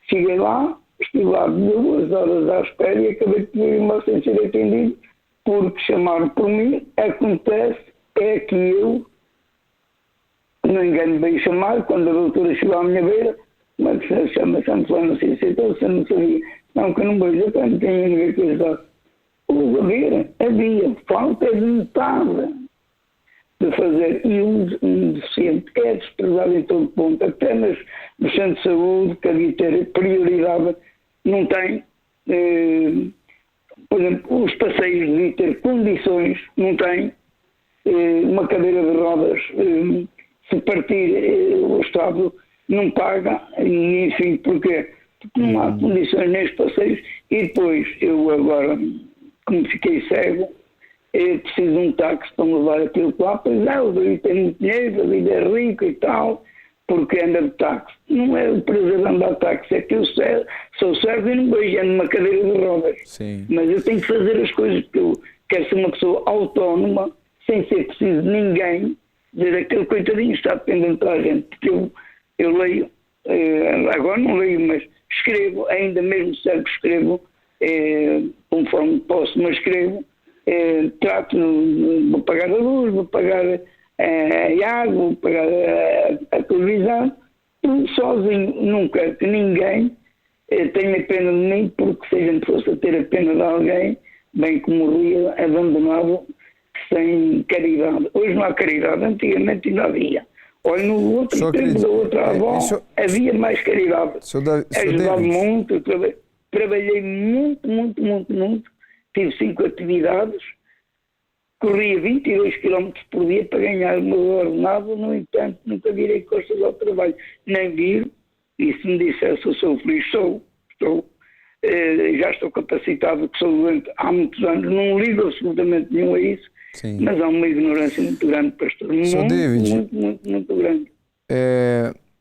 Cheguei lá, estive lá 2 horas à espera e acabei de vir uma sem ser atendido, porque chamaram por mim. Acontece é que eu não engano bem chamar, quando a doutora chegou à minha beira, mas chama-se Antônio, não sei se você não sabia. Não, que eu não vejo, eu não tenho ninguém que ajudar. Havia falta de metade de fazer, e um deficiente é desprezado em todo ponto, até no centro de saúde, que havia ter prioridade, não tem. Por exemplo, os passeios deviam ter condições, não tem. Uma cadeira de rodas, se partir, o Estado não paga, e enfim, porque não há condições nem os passeios. E depois, eu agora, como fiquei cego, preciso de um táxi para me levar aquilo lá. Pois é, o David tem muito dinheiro, o David é rico e tal, porque anda de táxi. Não é o prazer de andar de táxi, é que eu sou cego e não vejo, ando numa cadeira de rodas.
Sim.
Mas eu tenho que fazer as coisas, porque eu quero ser uma pessoa autónoma, sem ser preciso de ninguém, dizer aquele coitadinho está dependente da gente. Porque eu leio, agora não leio, mas escrevo, ainda mesmo cego escrevo, conforme posso, mas escrevo, trato, vou pagar a luz, vou pagar a água, vou pagar a televisão, tudo sozinho. Não quero que ninguém tenha pena de mim, porque se a gente fosse a ter a pena de alguém, bem como morria abandonado sem caridade. Hoje não há caridade, antigamente ainda havia. Olha, no outro tempo da outra avó havia mais caridade. Ajudava muito, trabalhei muito. Tive 5 atividades, corria 22 km por dia para ganhar o meu ordenado, no entanto, nunca virei costas ao trabalho. Nem viro, e se me dissesse eu sou feliz, estou. Já estou capacitado, que sou doente há muitos anos, não ligo absolutamente nenhum a isso. Sim. Mas há uma ignorância muito grande, pastor. Muito grande.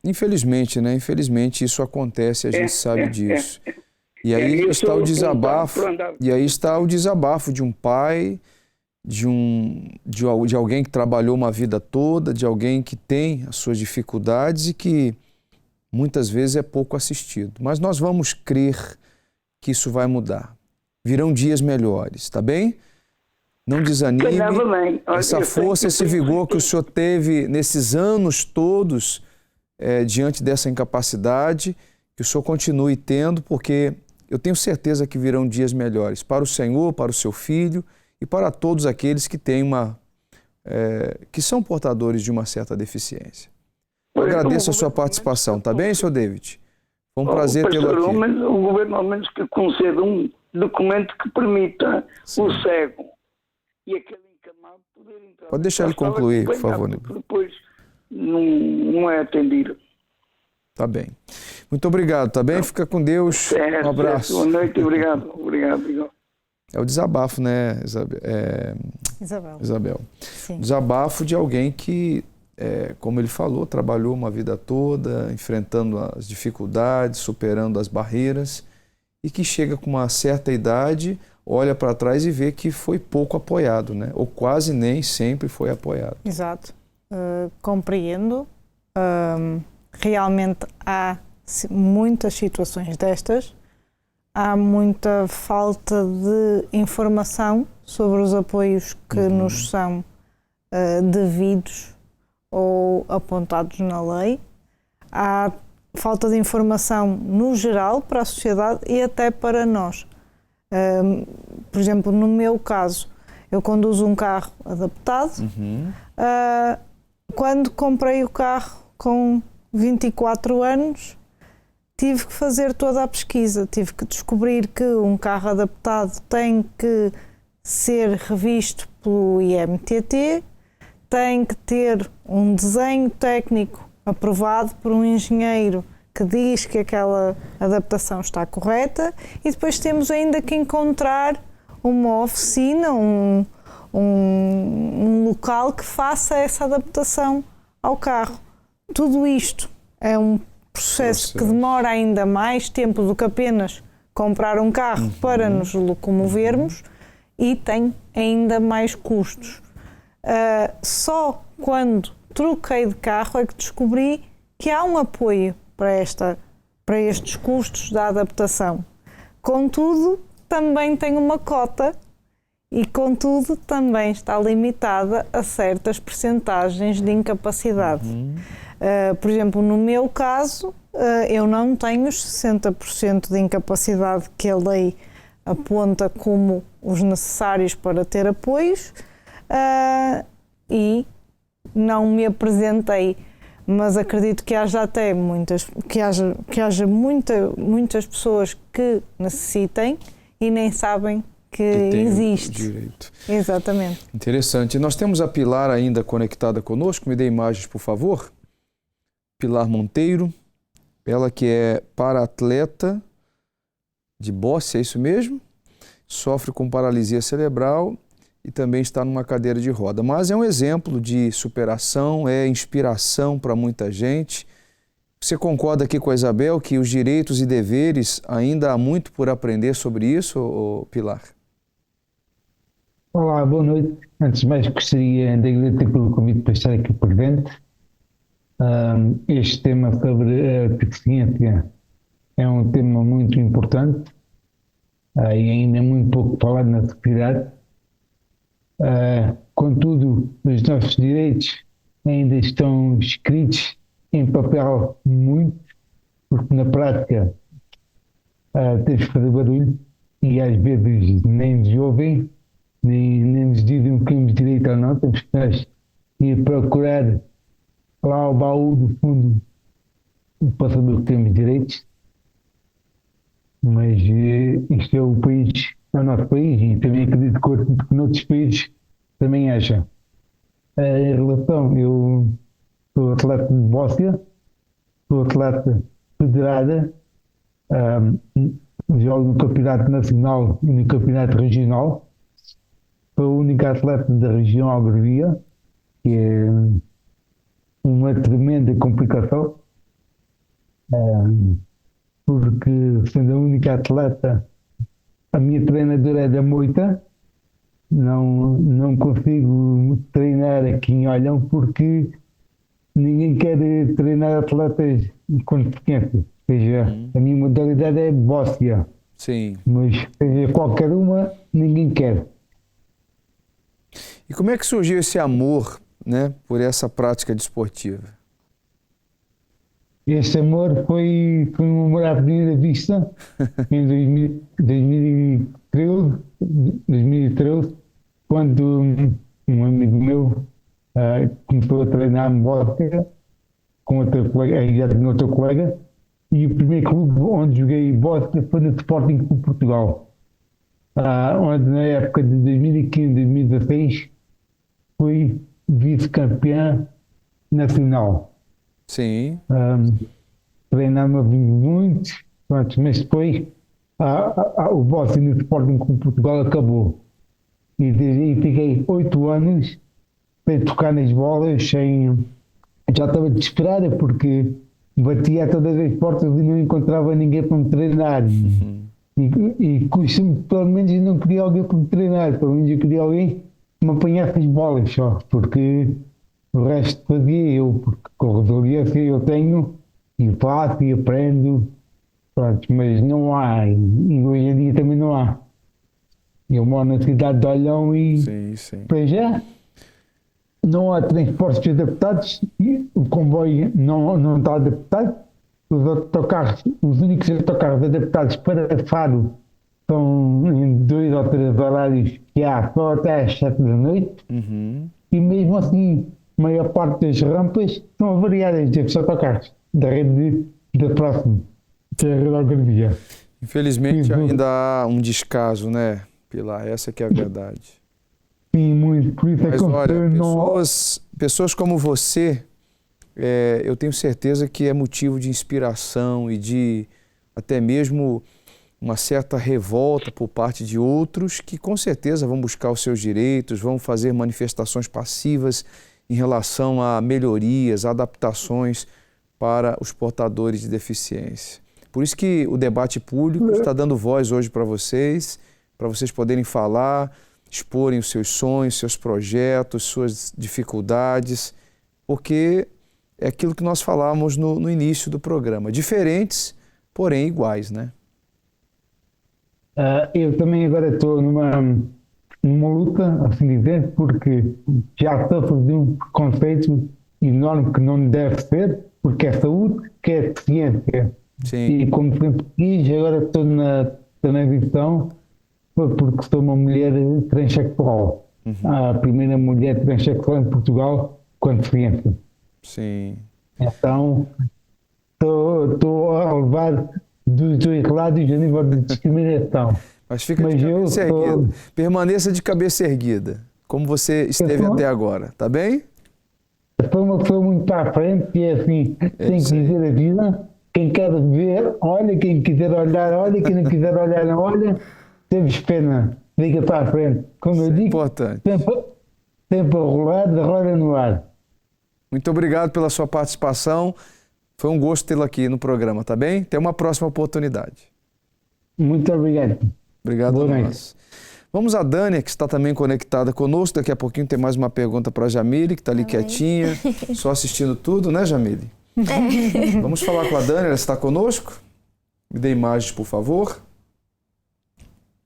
Infelizmente, né? Infelizmente isso acontece, a gente sabe disso. E aí está o desabafo. E aí está o desabafo de um pai, de alguém que trabalhou uma vida toda, de alguém que tem as suas dificuldades e que muitas vezes é pouco assistido. Mas nós vamos crer que isso vai mudar. Virão dias melhores, tá bem? Não desanime. Essa força, esse vigor que o senhor teve nesses anos todos diante dessa incapacidade, que o senhor continue tendo, porque eu tenho certeza que virão dias melhores para o Senhor, para o seu filho e para todos aqueles que têm que são portadores de uma certa deficiência. Eu agradeço a sua participação, tá bem, senhor David? Foi um prazer tê-lo aqui.
O governo, ao menos, que conceda um documento que permita o cego e aquele encamado poder entrar.
Pode deixar ele concluir, por favor.
Depois não é atendido.
Tá bem. Muito obrigado, tá bem? Fica com Deus. Um abraço.
Boa noite, obrigado.
É o desabafo, né, Isabel? Sim. Desabafo de alguém que, como ele falou, trabalhou uma vida toda, enfrentando as dificuldades, superando as barreiras, e que chega com uma certa idade, olha para trás e vê que foi pouco apoiado, né? Ou quase nem sempre foi apoiado.
Exato. Compreendo. Realmente há muitas situações destas. Há muita falta de informação sobre os apoios que nos são devidos ou apontados na lei. Há falta de informação no geral para a sociedade e até para nós. Por exemplo, no meu caso, eu conduzo um carro adaptado. Quando comprei o carro com 24 anos, tive que fazer toda a pesquisa, tive que descobrir que um carro adaptado tem que ser revisto pelo IMTT, tem que ter um desenho técnico aprovado por um engenheiro que diz que aquela adaptação está correta, e depois temos ainda que encontrar uma oficina, um local que faça essa adaptação ao carro. Tudo isto é um processo que demora ainda mais tempo do que apenas comprar um carro para nos locomovermos e tem ainda mais custos. Só quando troquei de carro é que descobri que há um apoio para estes custos da adaptação. Contudo, também tem uma cota e, contudo, também está limitada a certas percentagens de incapacidade. Por exemplo, no meu caso, eu não tenho os 60% de incapacidade que a lei aponta como os necessários para ter apoios e não me apresentei, mas acredito que haja até muitas pessoas que necessitem e nem sabem que existe.
Direito.
Exatamente.
Interessante. Nós temos a Pilar ainda conectada conosco. Me dê imagens, por favor. Pilar Monteiro, ela que é para-atleta de boxe, é isso mesmo? Sofre com paralisia cerebral e também está numa cadeira de roda. Mas é um exemplo de superação, é inspiração para muita gente. Você concorda aqui com a Isabel que os direitos e deveres ainda há muito por aprender sobre isso, Pilar?
Olá, boa noite. Antes de mais, gostaria de agradecer pelo convite para estar aqui presente. Este tema sobre a deficiência é um tema muito importante e ainda muito pouco falado na sociedade. Contudo, os nossos direitos ainda estão escritos em papel muito, porque na prática temos que fazer barulho e às vezes nem nos ouvem, nem nos dizem o que temos direito ou não, temos que nós ir procurar lá o baú do fundo para saber o que temos direitos. Mas isto é o país, é o nosso país, e também acredito que noutros países também haja. Em relação, eu sou atleta de bóssia, sou atleta federada, jogo no campeonato nacional e no campeonato regional. Sou a única atleta da região Algarvia, que é uma tremenda complicação, porque sendo a única atleta, a minha treinadora é da moita, não consigo treinar aqui em Olhão porque ninguém quer treinar atletas com deficiência. Ou seja, a minha modalidade é bóssia.
Sim.
Mas seja qualquer uma, ninguém quer.
E como é que surgiu esse amor, né, por essa prática desportiva?
Este amor foi um amor à primeira vista em 2013, quando um amigo meu começou a treinar bóssia com outra colega, aí já tinha outra colega, e o primeiro clube onde joguei bóssia foi no Sporting Clube Portugal, onde na época de 2015-2016 fui vice-campeão nacional.
Sim.
Treinava muito, mas depois o bóssia no Sporting Clube Portugal acabou. E fiquei 8 anos sem tocar nas bolas, já estava desesperada porque batia todas as portas e não encontrava ninguém para me treinar. E custa-me, pelo menos eu não queria alguém para me treinar, pelo menos eu queria alguém que me apanhasse as bolas só, porque o resto fazia eu, porque com resiliência eu tenho e faço e aprendo, pronto, mas não há, e hoje em dia também não há. Eu moro na cidade de Olhão e, para já, não há transportes adaptados, o comboio não está adaptado, os autocarros, os únicos autocarros adaptados para Faro são em 2 ou 3 horários que há só até às 7 da noite, e mesmo assim, a maior parte das rampas são avariadas desses autocarros, da rede da próxima, que é a rede Algarvia.
Infelizmente ainda há um descaso, né, Pilar? Essa que é a verdade.
Sim, muito. Por isso. Mas
olha, pessoas como você, eu tenho certeza que é motivo de inspiração e de até mesmo uma certa revolta por parte de outros que com certeza vão buscar os seus direitos, vão fazer manifestações passivas em relação a melhorias, adaptações para os portadores de deficiência. Por isso que o debate público está dando voz hoje para vocês poderem falar, exporem os seus sonhos, seus projetos, suas dificuldades, porque é aquilo que nós falávamos no início do programa. Diferentes, porém iguais, né?
Eu também agora estou numa luta, assim dizer, porque já sofro de um preconceito enorme que não deve ser, porque é saúde, que é deficiência.
Sim.
E como sempre quis, agora estou na televisão, porque sou uma mulher transexual. A primeira mulher transexual em Portugal com deficiência.
Sim.
Então, estou a levar dos 2 lados a nível de discriminação.
Mas fica de cabeça erguida. Permaneça de cabeça erguida, como você esteve até agora, tá bem?
Sou uma pessoa muito para a frente e é assim, tem que viver a vida. Quem quer ver, olha, quem quiser olhar, olha, quem não quiser olhar, não olha. Temos pena, liga para a frente. Como eu digo,
importante.
Sempre a rolar, de roda no ar.
Muito obrigado pela sua participação. Foi um gosto tê-lo aqui no programa, tá bem? Até uma próxima oportunidade.
Muito obrigado.
Obrigado a nós. Vamos a Dânia, que está também conectada conosco. Daqui a pouquinho tem mais uma pergunta para a Jamile, que está ali quietinha, só assistindo tudo, né, Jamile? Vamos falar com a Dânia, ela está conosco. Me dê imagens, por favor.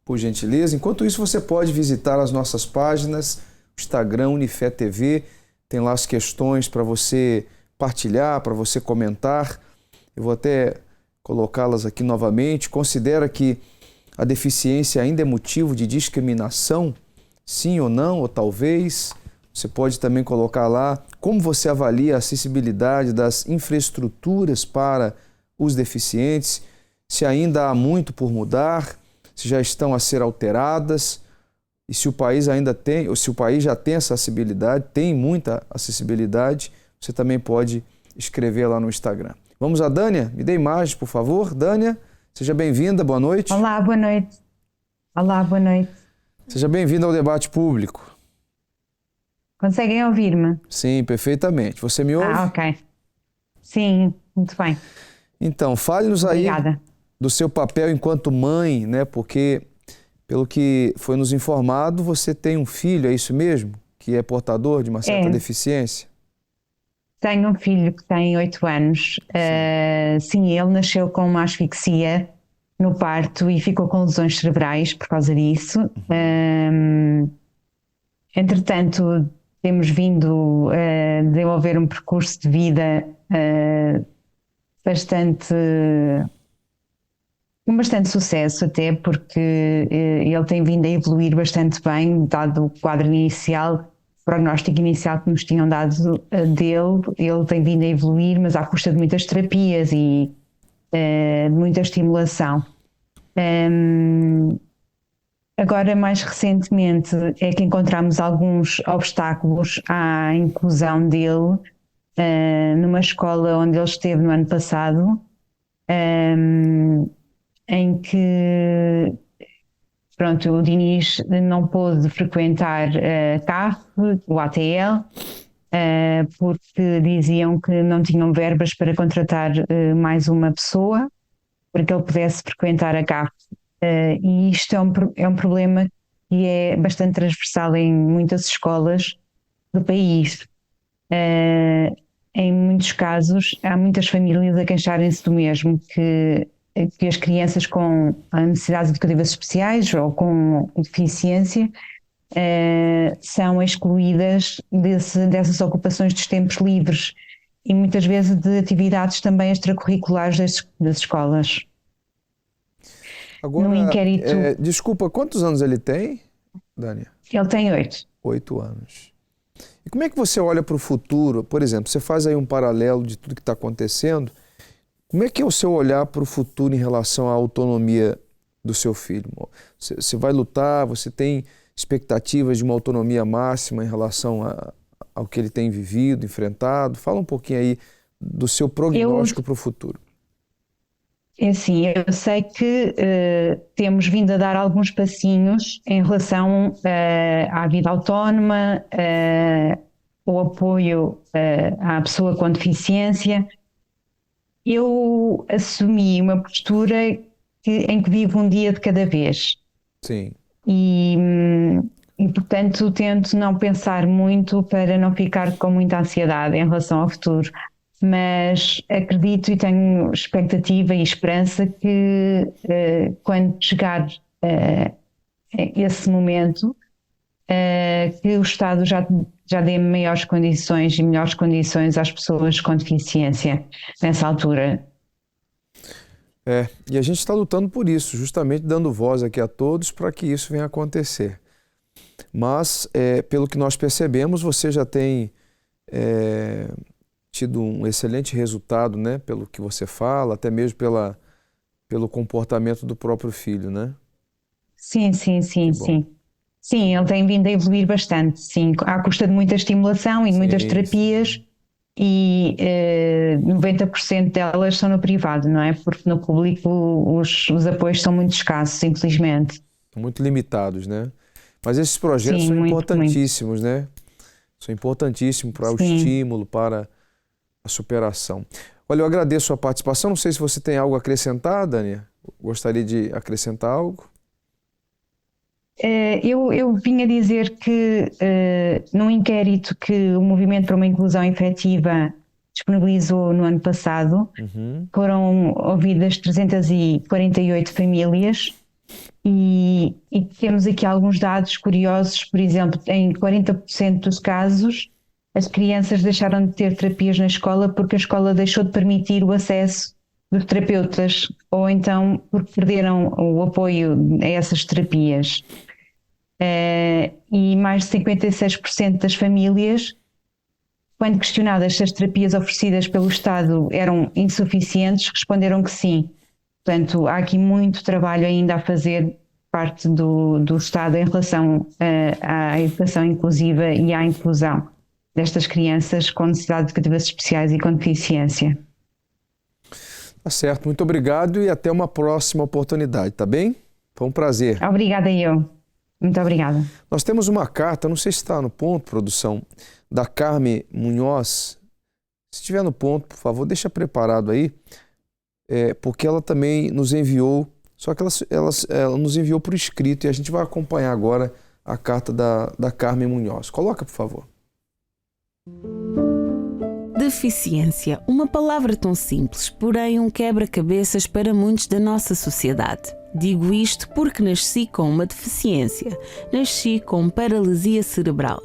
Por gentileza. Enquanto isso, você pode visitar as nossas páginas, o Instagram, Unifé TV. Tem lá as questões para você partilhar, para você comentar. Eu vou até colocá-las aqui novamente. Considera que a deficiência ainda é motivo de discriminação? sim ou não, ou talvez. Você pode também colocar lá como você avalia a acessibilidade das infraestruturas para os deficientes, se ainda há muito por mudar, se já estão a ser alteradas, e se o país ainda tem, ou se o país já tem essa acessibilidade, tem muita acessibilidade, você também pode escrever lá no Instagram. Vamos a Dânia? Me dê imagens, por favor. Dânia, seja bem-vinda, boa noite.
Olá, boa noite. Olá, boa noite.
Seja bem-vinda ao debate público.
Conseguem ouvir-me?
Sim, perfeitamente. Você me ouve?
Ok. Sim, muito bem.
Então, fale-nos aí do seu papel enquanto mãe, né? Porque, pelo que foi nos informado, você tem um filho, é isso mesmo? Que é portador de uma certa deficiência?
Tenho um filho que tem 8 anos. Sim, ele nasceu com uma asfixia no parto e ficou com lesões cerebrais por causa disso. Entretanto, temos vindo a desenvolver um percurso de vida com bastante sucesso, até porque ele tem vindo a evoluir bastante bem, dado o quadro inicial, o prognóstico inicial que nos tinham dado dele. Ele tem vindo a evoluir, mas à custa de muitas terapias e de muita estimulação. Agora, mais recentemente, é que encontramos alguns obstáculos à inclusão dele numa escola onde ele esteve no ano passado, em que o Diniz não pôde frequentar a CAF, o ATL, porque diziam que não tinham verbas para contratar mais uma pessoa para que ele pudesse frequentar a CAF. E isto é um problema que é bastante transversal em muitas escolas do país. Em muitos casos, há muitas famílias a queixarem-se do mesmo, que as crianças com necessidades educativas especiais ou com deficiência são excluídas dessas ocupações dos tempos livres e muitas vezes de atividades também extracurriculares das escolas.
Agora,
no inquérito...
desculpa, quantos anos ele tem, Dânia?
Ele tem 8.
8 anos. E como é que você olha para o futuro? Por exemplo, você faz aí um paralelo de tudo que está acontecendo. Como é que é o seu olhar para o futuro em relação à autonomia do seu filho? Você vai lutar, você tem expectativas de uma autonomia máxima em relação ao que ele tem vivido, enfrentado? Fala um pouquinho aí do seu prognóstico para o futuro.
É assim, eu sei que temos vindo a dar alguns passinhos em relação à vida autónoma, o apoio à pessoa com deficiência. Eu assumi uma postura em que vivo um dia de cada vez.
Sim.
E, portanto, tento não pensar muito para não ficar com muita ansiedade em relação ao futuro. Mas acredito e tenho expectativa e esperança que quando chegar esse momento, que o Estado já dê maiores condições e melhores condições às pessoas com deficiência nessa altura.
E a gente está lutando por isso, justamente dando voz aqui a todos para que isso venha a acontecer. Mas, pelo que nós percebemos, você já tem tido um excelente resultado, né? Pelo que você fala, até mesmo pelo comportamento do próprio filho, né?
Sim. Sim, ele tem vindo a evoluir bastante, sim, à custa de muita estimulação e de muitas terapias, e 90% delas são no privado, não é? Porque no público os apoios são muito escassos, infelizmente.
São muito limitados, né? Mas esses projetos são importantíssimos, né? São importantíssimos para o estímulo, para a superação. Olha, eu agradeço a participação. Não sei se você tem algo a acrescentar, Dânia. Gostaria de acrescentar algo?
Eu vim a dizer que num inquérito que o Movimento para uma Inclusão Efetiva disponibilizou no ano passado, foram ouvidas 348 famílias e temos aqui alguns dados curiosos. Por exemplo, em 40% dos casos as crianças deixaram de ter terapias na escola porque a escola deixou de permitir o acesso dos terapeutas, ou então porque perderam o apoio a essas terapias. e mais de 56% das famílias, quando questionadas se as terapias oferecidas pelo Estado eram insuficientes, responderam que sim. Portanto, há aqui muito trabalho ainda a fazer parte do Estado em relação à educação inclusiva e à inclusão destas crianças com necessidades educativas especiais e com deficiência.
Tá certo, muito obrigado e até uma próxima oportunidade, tá bem? Foi um prazer.
Obrigada eu. Muito obrigada.
Nós temos uma carta, não sei se está no ponto, produção, da Carmen Munhoz. Se estiver no ponto, por favor, deixa preparado aí, porque ela também nos enviou, só que ela nos enviou por escrito e a gente vai acompanhar agora a carta da Carmen Munhoz. Coloca, por favor.
Deficiência, uma palavra tão simples, porém um quebra-cabeças para muitos da nossa sociedade. Digo isto porque nasci com uma deficiência, nasci com paralisia cerebral.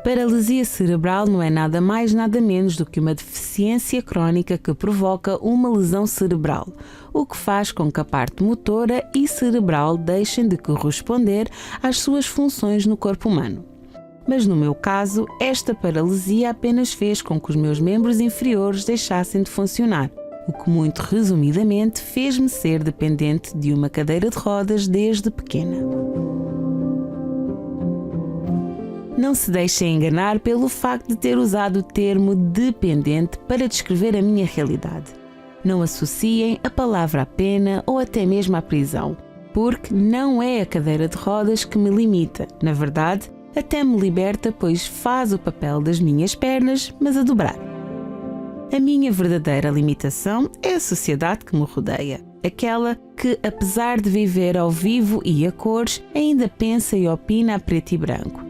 Paralisia cerebral não é nada mais nada menos do que uma deficiência crónica que provoca uma lesão cerebral, o que faz com que a parte motora e cerebral deixem de corresponder às suas funções no corpo humano. Mas no meu caso, esta paralisia apenas fez com que os meus membros inferiores deixassem de funcionar, o que muito resumidamente fez-me ser dependente de uma cadeira de rodas desde pequena. Não se deixem enganar pelo facto de ter usado o termo dependente para descrever a minha realidade. Não associem a palavra à pena ou até mesmo à prisão, porque não é a cadeira de rodas que me limita. Na verdade, até me liberta, pois faz o papel das minhas pernas, mas a dobrar. A minha verdadeira limitação é a sociedade que me rodeia. Aquela que, apesar de viver ao vivo e a cores, ainda pensa e opina a preto e branco.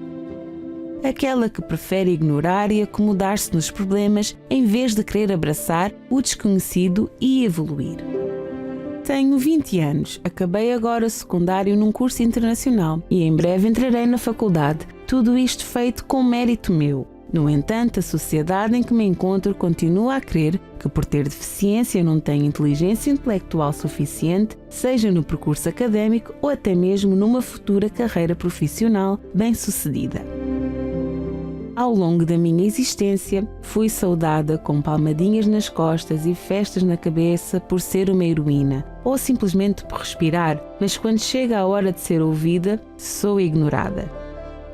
Aquela que prefere ignorar e acomodar-se nos problemas em vez de querer abraçar o desconhecido e evoluir. Tenho 20 anos, acabei agora o secundário num curso internacional e em breve entrarei na faculdade, tudo isto feito com mérito meu. No entanto, a sociedade em que me encontro continua a crer que por ter deficiência não tenho inteligência intelectual suficiente, seja no percurso académico ou até mesmo numa futura carreira profissional bem-sucedida. Ao longo da minha existência, fui saudada com palmadinhas nas costas e festas na cabeça por ser uma heroína, ou simplesmente por respirar, mas quando chega a hora de ser ouvida, sou ignorada.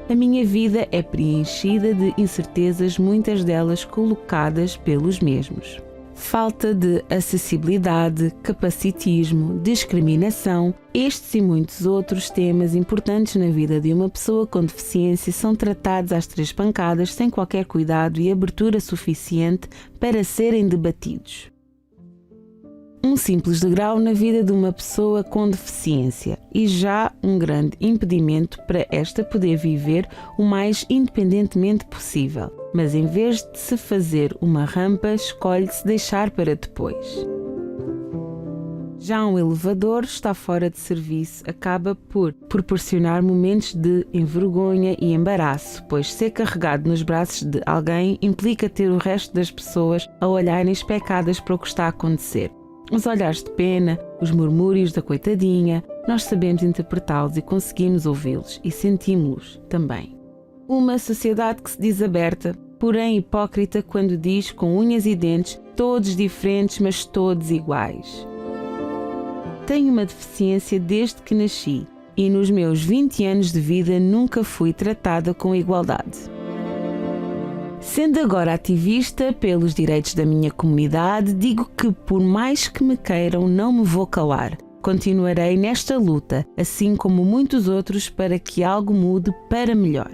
A minha vida é preenchida de incertezas, muitas delas colocadas pelos mesmos. Falta de acessibilidade, capacitismo, discriminação, estes e muitos outros temas importantes na vida de uma pessoa com deficiência são tratados às 3 pancadas sem qualquer cuidado e abertura suficiente para serem debatidos. Um simples degrau na vida de uma pessoa com deficiência e já um grande impedimento para esta poder viver o mais independentemente possível. Mas em vez de se fazer uma rampa, escolhe-se deixar para depois. Já um elevador está fora de serviço, acaba por proporcionar momentos de envergonha e embaraço, pois ser carregado nos braços de alguém implica ter o resto das pessoas a olharem especadas para o que está a acontecer. Os olhares de pena, os murmúrios da coitadinha, nós sabemos interpretá-los e conseguimos ouvi-los e sentimos-los também. Uma sociedade que se diz aberta, porém hipócrita quando diz com unhas e dentes, todos diferentes mas todos iguais. Tenho uma deficiência desde que nasci e nos meus 20 anos de vida nunca fui tratada com igualdade. Sendo agora ativista pelos direitos da minha comunidade, digo que por mais que me queiram, não me vou calar. Continuarei nesta luta, assim como muitos outros, para que algo mude para melhor.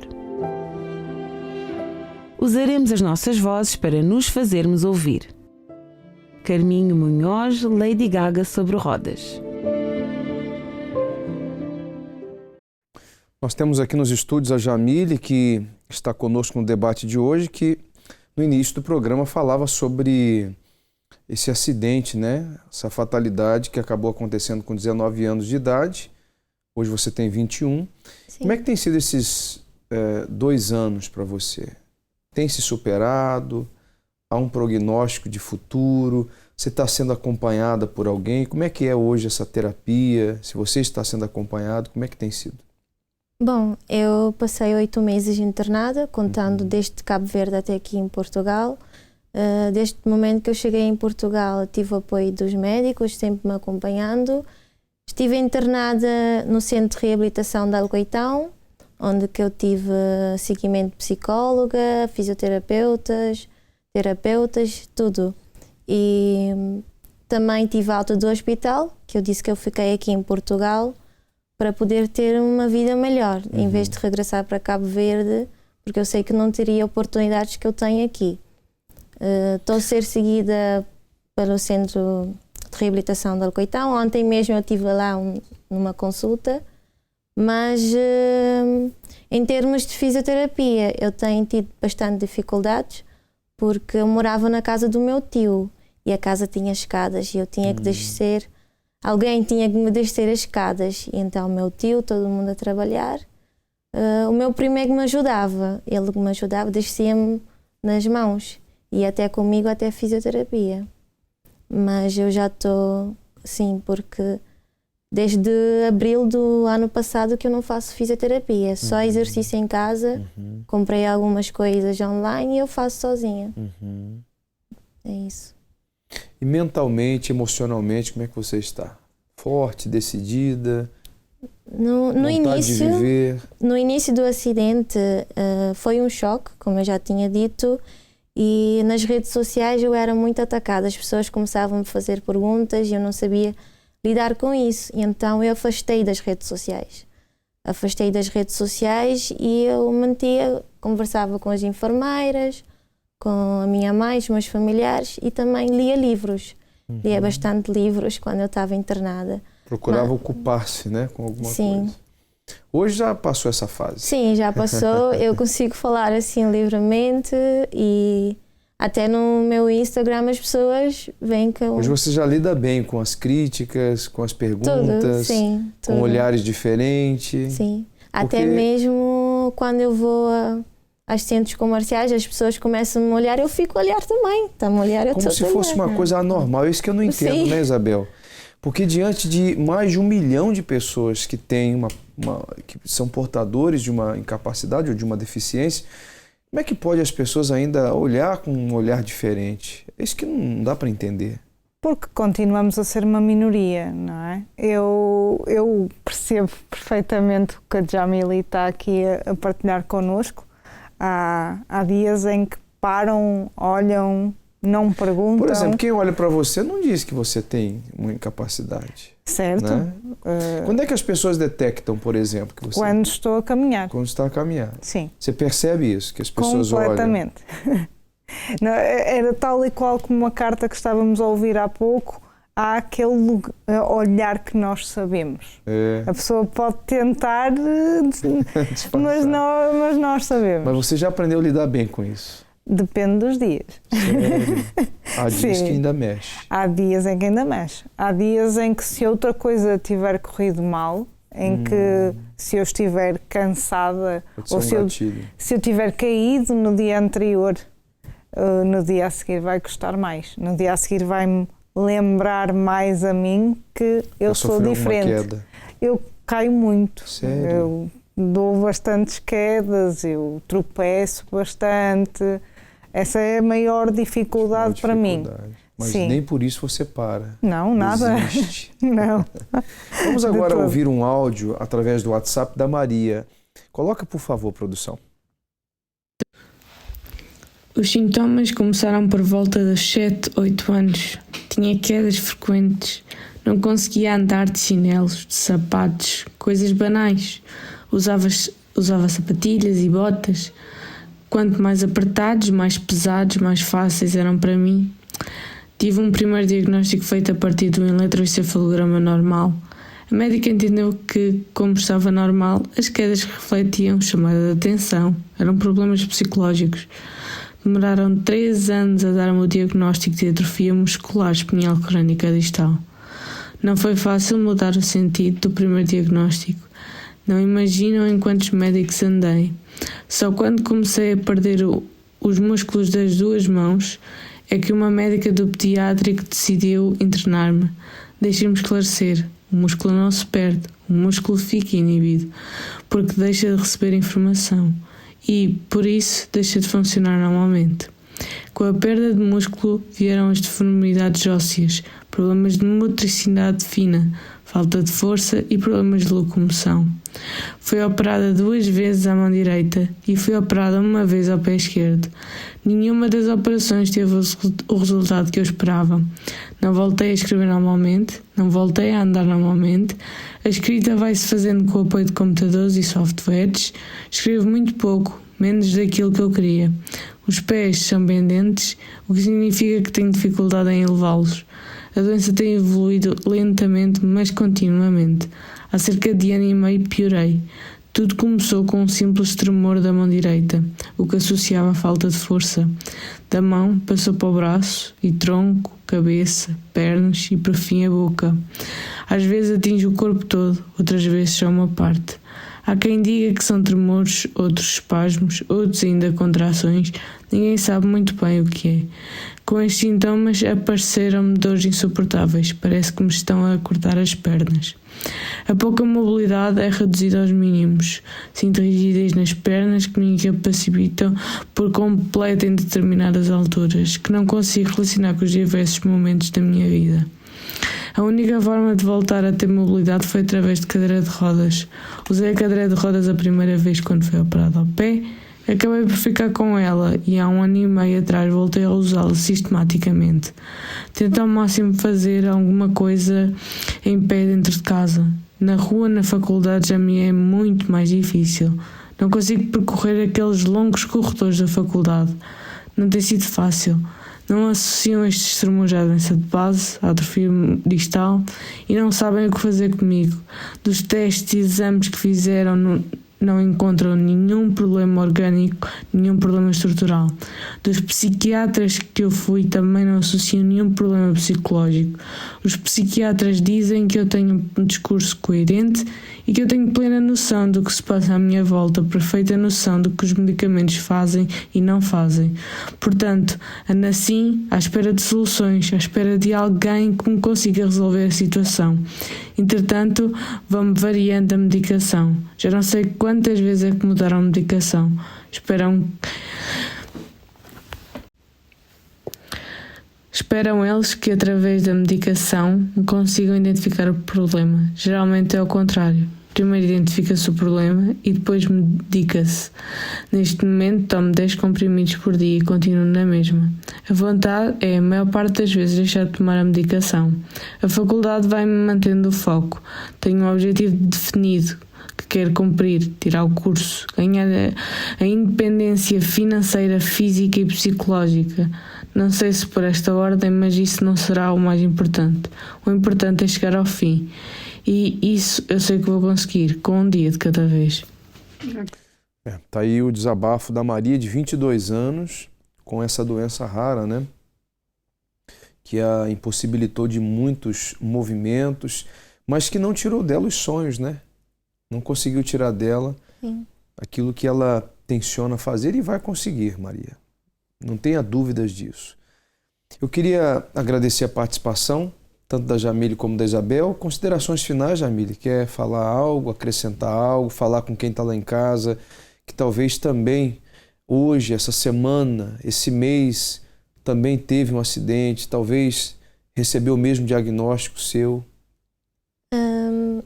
Usaremos as nossas vozes para nos fazermos ouvir. Carminho Munhoz, Lady Gaga sobre rodas.
Nós temos aqui nos estúdios a Jamile, que está conosco no debate de hoje, que no início do programa falava sobre esse acidente, né? Essa fatalidade que acabou acontecendo com 19 anos de idade. Hoje você tem 21. Sim. Como é que tem sido esses 2 anos para você? Tem se superado? Há um prognóstico de futuro? Você está sendo acompanhada por alguém? Como é que é hoje essa terapia? Se você está sendo acompanhado, como é que tem sido?
Bom, eu passei 8 meses internada, contando desde Cabo Verde até aqui em Portugal. Desde o momento que eu cheguei em Portugal, tive o apoio dos médicos, sempre me acompanhando. Estive internada no Centro de Reabilitação de Alcoitão, onde que eu tive seguimento de psicóloga, fisioterapeutas, terapeutas, tudo. E também tive alta do hospital, que eu disse que eu fiquei aqui em Portugal para poder ter uma vida melhor, em vez de regressar para Cabo Verde, porque eu sei que não teria oportunidades que eu tenho aqui. Estou a ser seguida pelo Centro de Reabilitação de Alcoitão. Ontem mesmo eu estive lá numa consulta, mas em termos de fisioterapia eu tenho tido bastante dificuldades, porque eu morava na casa do meu tio e a casa tinha escadas e eu tinha que descer, alguém tinha que me descer as escadas, e então o meu tio, todo mundo a trabalhar, o meu primo é que me ajudava, ele me ajudava, descia-me nas mãos e até comigo até a fisioterapia. Mas eu já estou, sim, porque desde abril do ano passado que eu não faço fisioterapia, só exercício em casa, comprei algumas coisas online e eu faço sozinha. É isso.
E mentalmente, emocionalmente, como é que você está? Forte, decidida?
No início do acidente foi um choque, como eu já tinha dito, e nas redes sociais eu era muito atacada, as pessoas começavam a me fazer perguntas e eu não sabia lidar com isso, e então eu afastei das redes sociais. E eu conversava com as enfermeiras, com a minha mãe, os meus familiares, e também lia livros. Lia bastante livros quando eu estava internada.
Procurava ocupar-se, né, com alguma coisa. Hoje já passou essa fase?
Sim, já passou. Eu consigo falar assim livremente e até no meu Instagram as pessoas veem que
Hoje você já lida bem com as críticas, com as perguntas, com olhares diferentes.
Sim, até mesmo quando eu vou aos centros comerciais, as pessoas começam a me olhar, eu fico a olhar também. Tá-me a olhar, eu
como se fosse uma coisa anormal. Isso que eu não entendo, né, Isabel? Porque diante de mais de 1 milhão de pessoas que têm que são portadores de uma incapacidade ou de uma deficiência, como é que pode as pessoas ainda olhar com um olhar diferente? É isso que não dá para entender.
Porque continuamos a ser uma minoria, não é? Eu percebo perfeitamente o que a Jamily está aqui a partilhar connosco. Há dias em que param, olham, não perguntam.
Por exemplo, quem olha para você não diz que você tem uma incapacidade.
Certo.
Né? Quando é que as pessoas detectam, por exemplo, que você...
Quando estou a caminhar.
Quando está a caminhar.
Sim.
Você percebe isso, que as pessoas
completamente.
olham?
Não, era tal e qual como uma carta que estávamos a ouvir há pouco. Há aquele olhar que nós sabemos. A pessoa pode tentar, mas nós sabemos.
Mas você já aprendeu a lidar bem com isso?
Depende dos dias.
Sério? Há dias que ainda mexe.
Há dias em que ainda mexe. Há dias em que, se outra coisa tiver corrido mal, em que se eu estiver cansada ou se eu tiver caído no dia anterior, no dia a seguir vai custar mais. No dia a seguir vai-me lembrar mais a mim que eu sou diferente.
Uma queda.
Eu caio muito.
Sério?
Eu dou bastantes quedas, eu tropeço bastante. Essa é a maior dificuldade para mim.
Mas
sim,
nem por isso você para.
Não, nada. Não.
Vamos agora ouvir um áudio através do WhatsApp da Maria. Coloca, por favor, produção.
Os sintomas começaram por volta dos 7, 8 anos. Tinha quedas frequentes. Não conseguia andar de chinelos, de sapatos, coisas banais. Usava sapatilhas e botas. Quanto mais apertados, mais pesados, mais fáceis eram para mim. Tive um primeiro diagnóstico feito a partir de um eletroencefalograma normal. A médica entendeu que, como estava normal, as quedas refletiam chamada de atenção. Eram problemas psicológicos. Demoraram 3 anos a dar-me o diagnóstico de atrofia muscular espinhal crónica distal. Não foi fácil mudar o sentido do primeiro diagnóstico. Não imaginam em quantos médicos andei. Só quando comecei a perder os músculos das 2 mãos é que uma médica do pediátrico decidiu internar-me. Deixem-me esclarecer. o músculo não se perde, o músculo fica inibido, porque deixa de receber informação e, por isso, deixa de funcionar normalmente. Com a perda de músculo vieram as deformidades ósseas, problemas de motricidade fina, falta de força e problemas de locomoção. Foi operada 2 vezes à mão direita e fui operada 1 vez ao pé esquerdo. Nenhuma das operações teve o resultado que eu esperava. Não voltei a escrever normalmente, não voltei a andar normalmente, a escrita vai-se fazendo com o apoio de computadores e softwares, escrevo muito pouco, menos daquilo que eu queria. Os pés são pendentes, o que significa que tenho dificuldade em elevá-los. A doença tem evoluído lentamente, mas continuamente. Há cerca de 1 ano e meio piorei. Tudo começou com um simples tremor da mão direita, o que associava à falta de força. Da mão passou para o braço e tronco, cabeça, pernas e por fim a boca. Às vezes atinge o corpo todo, outras vezes só uma parte. Há quem diga que são tremores, outros espasmos, outros ainda contrações, ninguém sabe muito bem o que é. Com estes sintomas apareceram-me dores insuportáveis, parece que me estão a cortar as pernas. A pouca mobilidade é reduzida aos mínimos. Sinto rigidez nas pernas que me incapacitam por completo em determinadas alturas, que não consigo relacionar com os diversos momentos da minha vida. A única forma de voltar a ter mobilidade foi através de cadeira de rodas. Usei a cadeira de rodas a primeira vez quando fui operado ao pé, acabei por ficar com ela e há 1 ano e meio atrás voltei a usá-la sistematicamente. Tento ao máximo fazer alguma coisa em pé dentro de casa. Na rua, na faculdade, já me é muito mais difícil. Não consigo percorrer aqueles longos corredores da faculdade. Não tem sido fácil. Não associam estes tremores à doença de base, à atrofia distal, e não sabem o que fazer comigo. Dos testes e exames que fizeram, não encontram nenhum problema orgânico, nenhum problema estrutural. Dos psiquiatras que eu fui também não associam nenhum problema psicológico. Os psiquiatras dizem que eu tenho um discurso coerente e que eu tenho plena noção do que se passa à minha volta, perfeita noção do que os medicamentos fazem e não fazem. Portanto, ando assim, à espera de soluções, à espera de alguém que me consiga resolver a situação. Entretanto, vão-me variando a medicação. Já não sei quantas vezes é que mudaram a medicação. Esperam eles que através da medicação consigam identificar o problema. Geralmente é o contrário. Primeiro identifica-se o problema e depois medica-se. Neste momento tomo 10 comprimidos por dia e continuo na mesma. A vontade é, a maior parte das vezes, deixar de tomar a medicação. A faculdade vai-me mantendo o foco. Tenho um objetivo definido que quero cumprir, tirar o curso, ganhar a independência financeira, física e psicológica. Não sei se por esta ordem, mas isso não será o mais importante. O importante é chegar ao fim. E isso eu sei que vou conseguir, com um dia de cada vez.
Tá aí o desabafo da Maria, de 22 anos, com essa doença rara, né? Que a impossibilitou de muitos movimentos, mas que não tirou dela os sonhos, né? Não conseguiu tirar dela aquilo que ela tenciona fazer e vai conseguir, Maria. Não tenha dúvidas disso. Eu queria agradecer a participação, tanto da Jamile como da Isabel. Considerações finais, Jamile? Quer falar algo, acrescentar algo, falar com quem está lá em casa, que talvez também hoje, essa semana, esse mês, também teve um acidente, talvez recebeu o mesmo diagnóstico seu?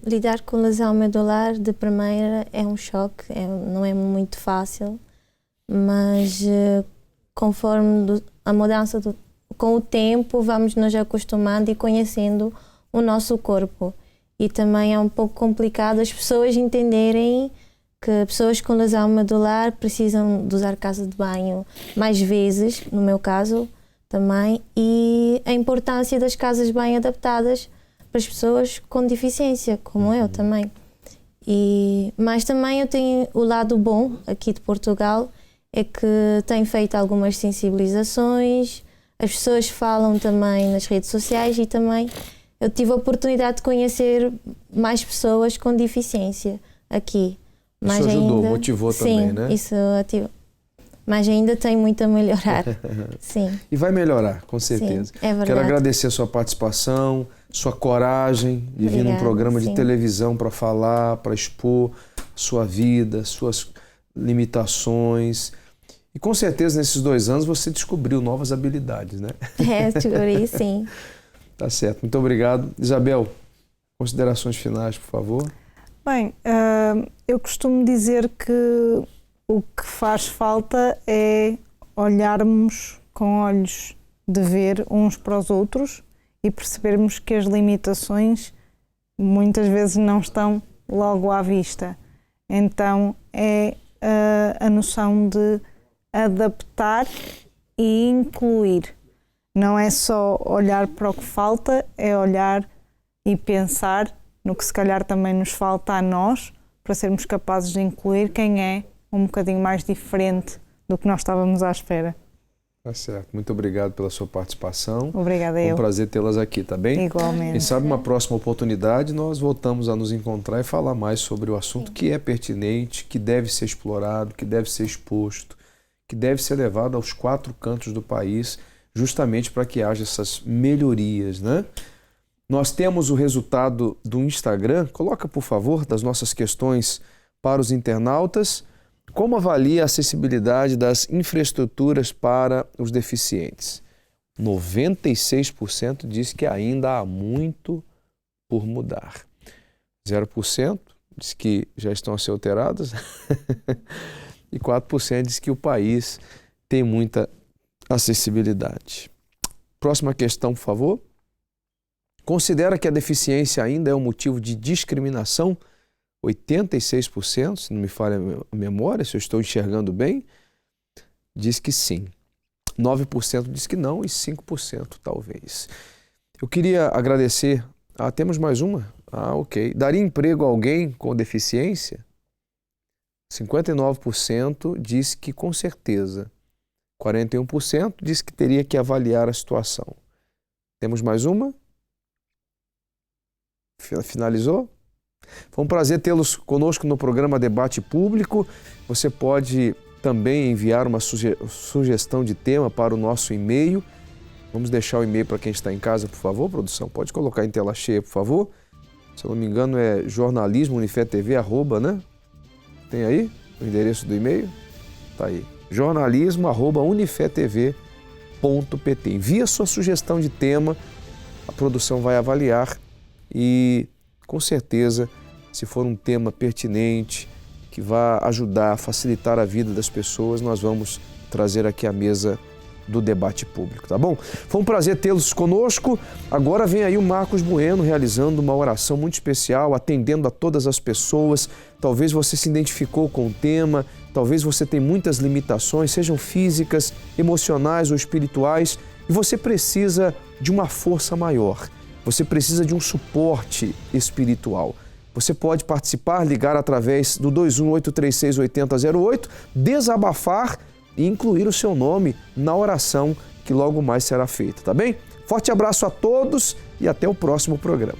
Lidar com lesão medular de primeira é um choque, não é muito fácil, mas conforme a mudança com o tempo vamos nos acostumando e conhecendo o nosso corpo. E também é um pouco complicado as pessoas entenderem que pessoas com lesão medular precisam de usar casa de banho mais vezes, no meu caso também, e a importância das casas de banho adaptadas para as pessoas com deficiência, como eu também. Mas também eu tenho o lado bom aqui de Portugal, é que tenho feito algumas sensibilizações, as pessoas falam também nas redes sociais e também eu tive a oportunidade de conhecer mais pessoas com deficiência aqui.
Isso ajudou, motivou também, né?
Isso mas ainda tem muito a melhorar. Sim.
E vai melhorar, com certeza.
Sim, é verdade.
Quero agradecer a sua participação, sua coragem de vir num programa de televisão para falar, para expor sua vida, suas limitações. E com certeza nesses 2 anos você descobriu novas habilidades, né?
Descobri, sim.
Tá certo, muito obrigado. Isabel, considerações finais, por favor.
Bem, eu costumo dizer que o que faz falta é olharmos com olhos de ver uns para os outros e percebermos que as limitações muitas vezes não estão logo à vista. Então é a noção de adaptar e incluir. Não é só olhar para o que falta, é olhar e pensar no que se calhar também nos falta a nós para sermos capazes de incluir quem é um bocadinho mais diferente do que nós estávamos à espera.
Tá certo. Muito obrigado pela sua participação.
Obrigada eu.
Foi um prazer tê-las aqui, tá bem?
Igualmente.
Quem sabe uma próxima oportunidade nós voltamos a nos encontrar e falar mais sobre o assunto que é pertinente, que deve ser explorado, que deve ser exposto, que deve ser levado aos 4 cantos do país, justamente para que haja essas melhorias, né? Nós temos o resultado do Instagram. Coloca, por favor, das nossas questões para os internautas. Como avalia a acessibilidade das infraestruturas para os deficientes? 96% diz que ainda há muito por mudar. 0% diz que já estão a ser alteradas. E 4% diz que o país tem muita acessibilidade. Próxima questão, por favor. Considera que a deficiência ainda é um motivo de discriminação? 86%, se não me falha a memória, se eu estou enxergando bem, diz que sim. 9% diz que não e 5% talvez. Eu queria agradecer. Temos mais uma? Ok. Daria emprego a alguém com deficiência? 59% diz que com certeza. 41% diz que teria que avaliar a situação. Temos mais uma? Finalizou? Foi um prazer tê-los conosco no programa Debate Público. Você pode também enviar uma sugestão de tema para o nosso e-mail. Vamos deixar o e-mail para quem está em casa, por favor, produção. Pode colocar em tela cheia, por favor. Se eu não me engano é jornalismo.unifetv, né? Tem aí o endereço do e-mail? Tá aí. jornalismo@unifetv.pt. Envie sua sugestão de tema, a produção vai avaliar e, com certeza, se for um tema pertinente, que vai ajudar a facilitar a vida das pessoas, nós vamos trazer aqui à mesa do debate público, tá bom? Foi um prazer tê-los conosco. Agora vem aí o Marcos Bueno realizando uma oração muito especial, atendendo a todas as pessoas. Talvez você se identificou com o tema, talvez você tenha muitas limitações, sejam físicas, emocionais ou espirituais, e você precisa de uma força maior. Você precisa de um suporte espiritual. Você pode participar, ligar através do 21-836-8008, desabafar e incluir o seu nome na oração que logo mais será feita, tá bem? Forte abraço a todos e até o próximo programa.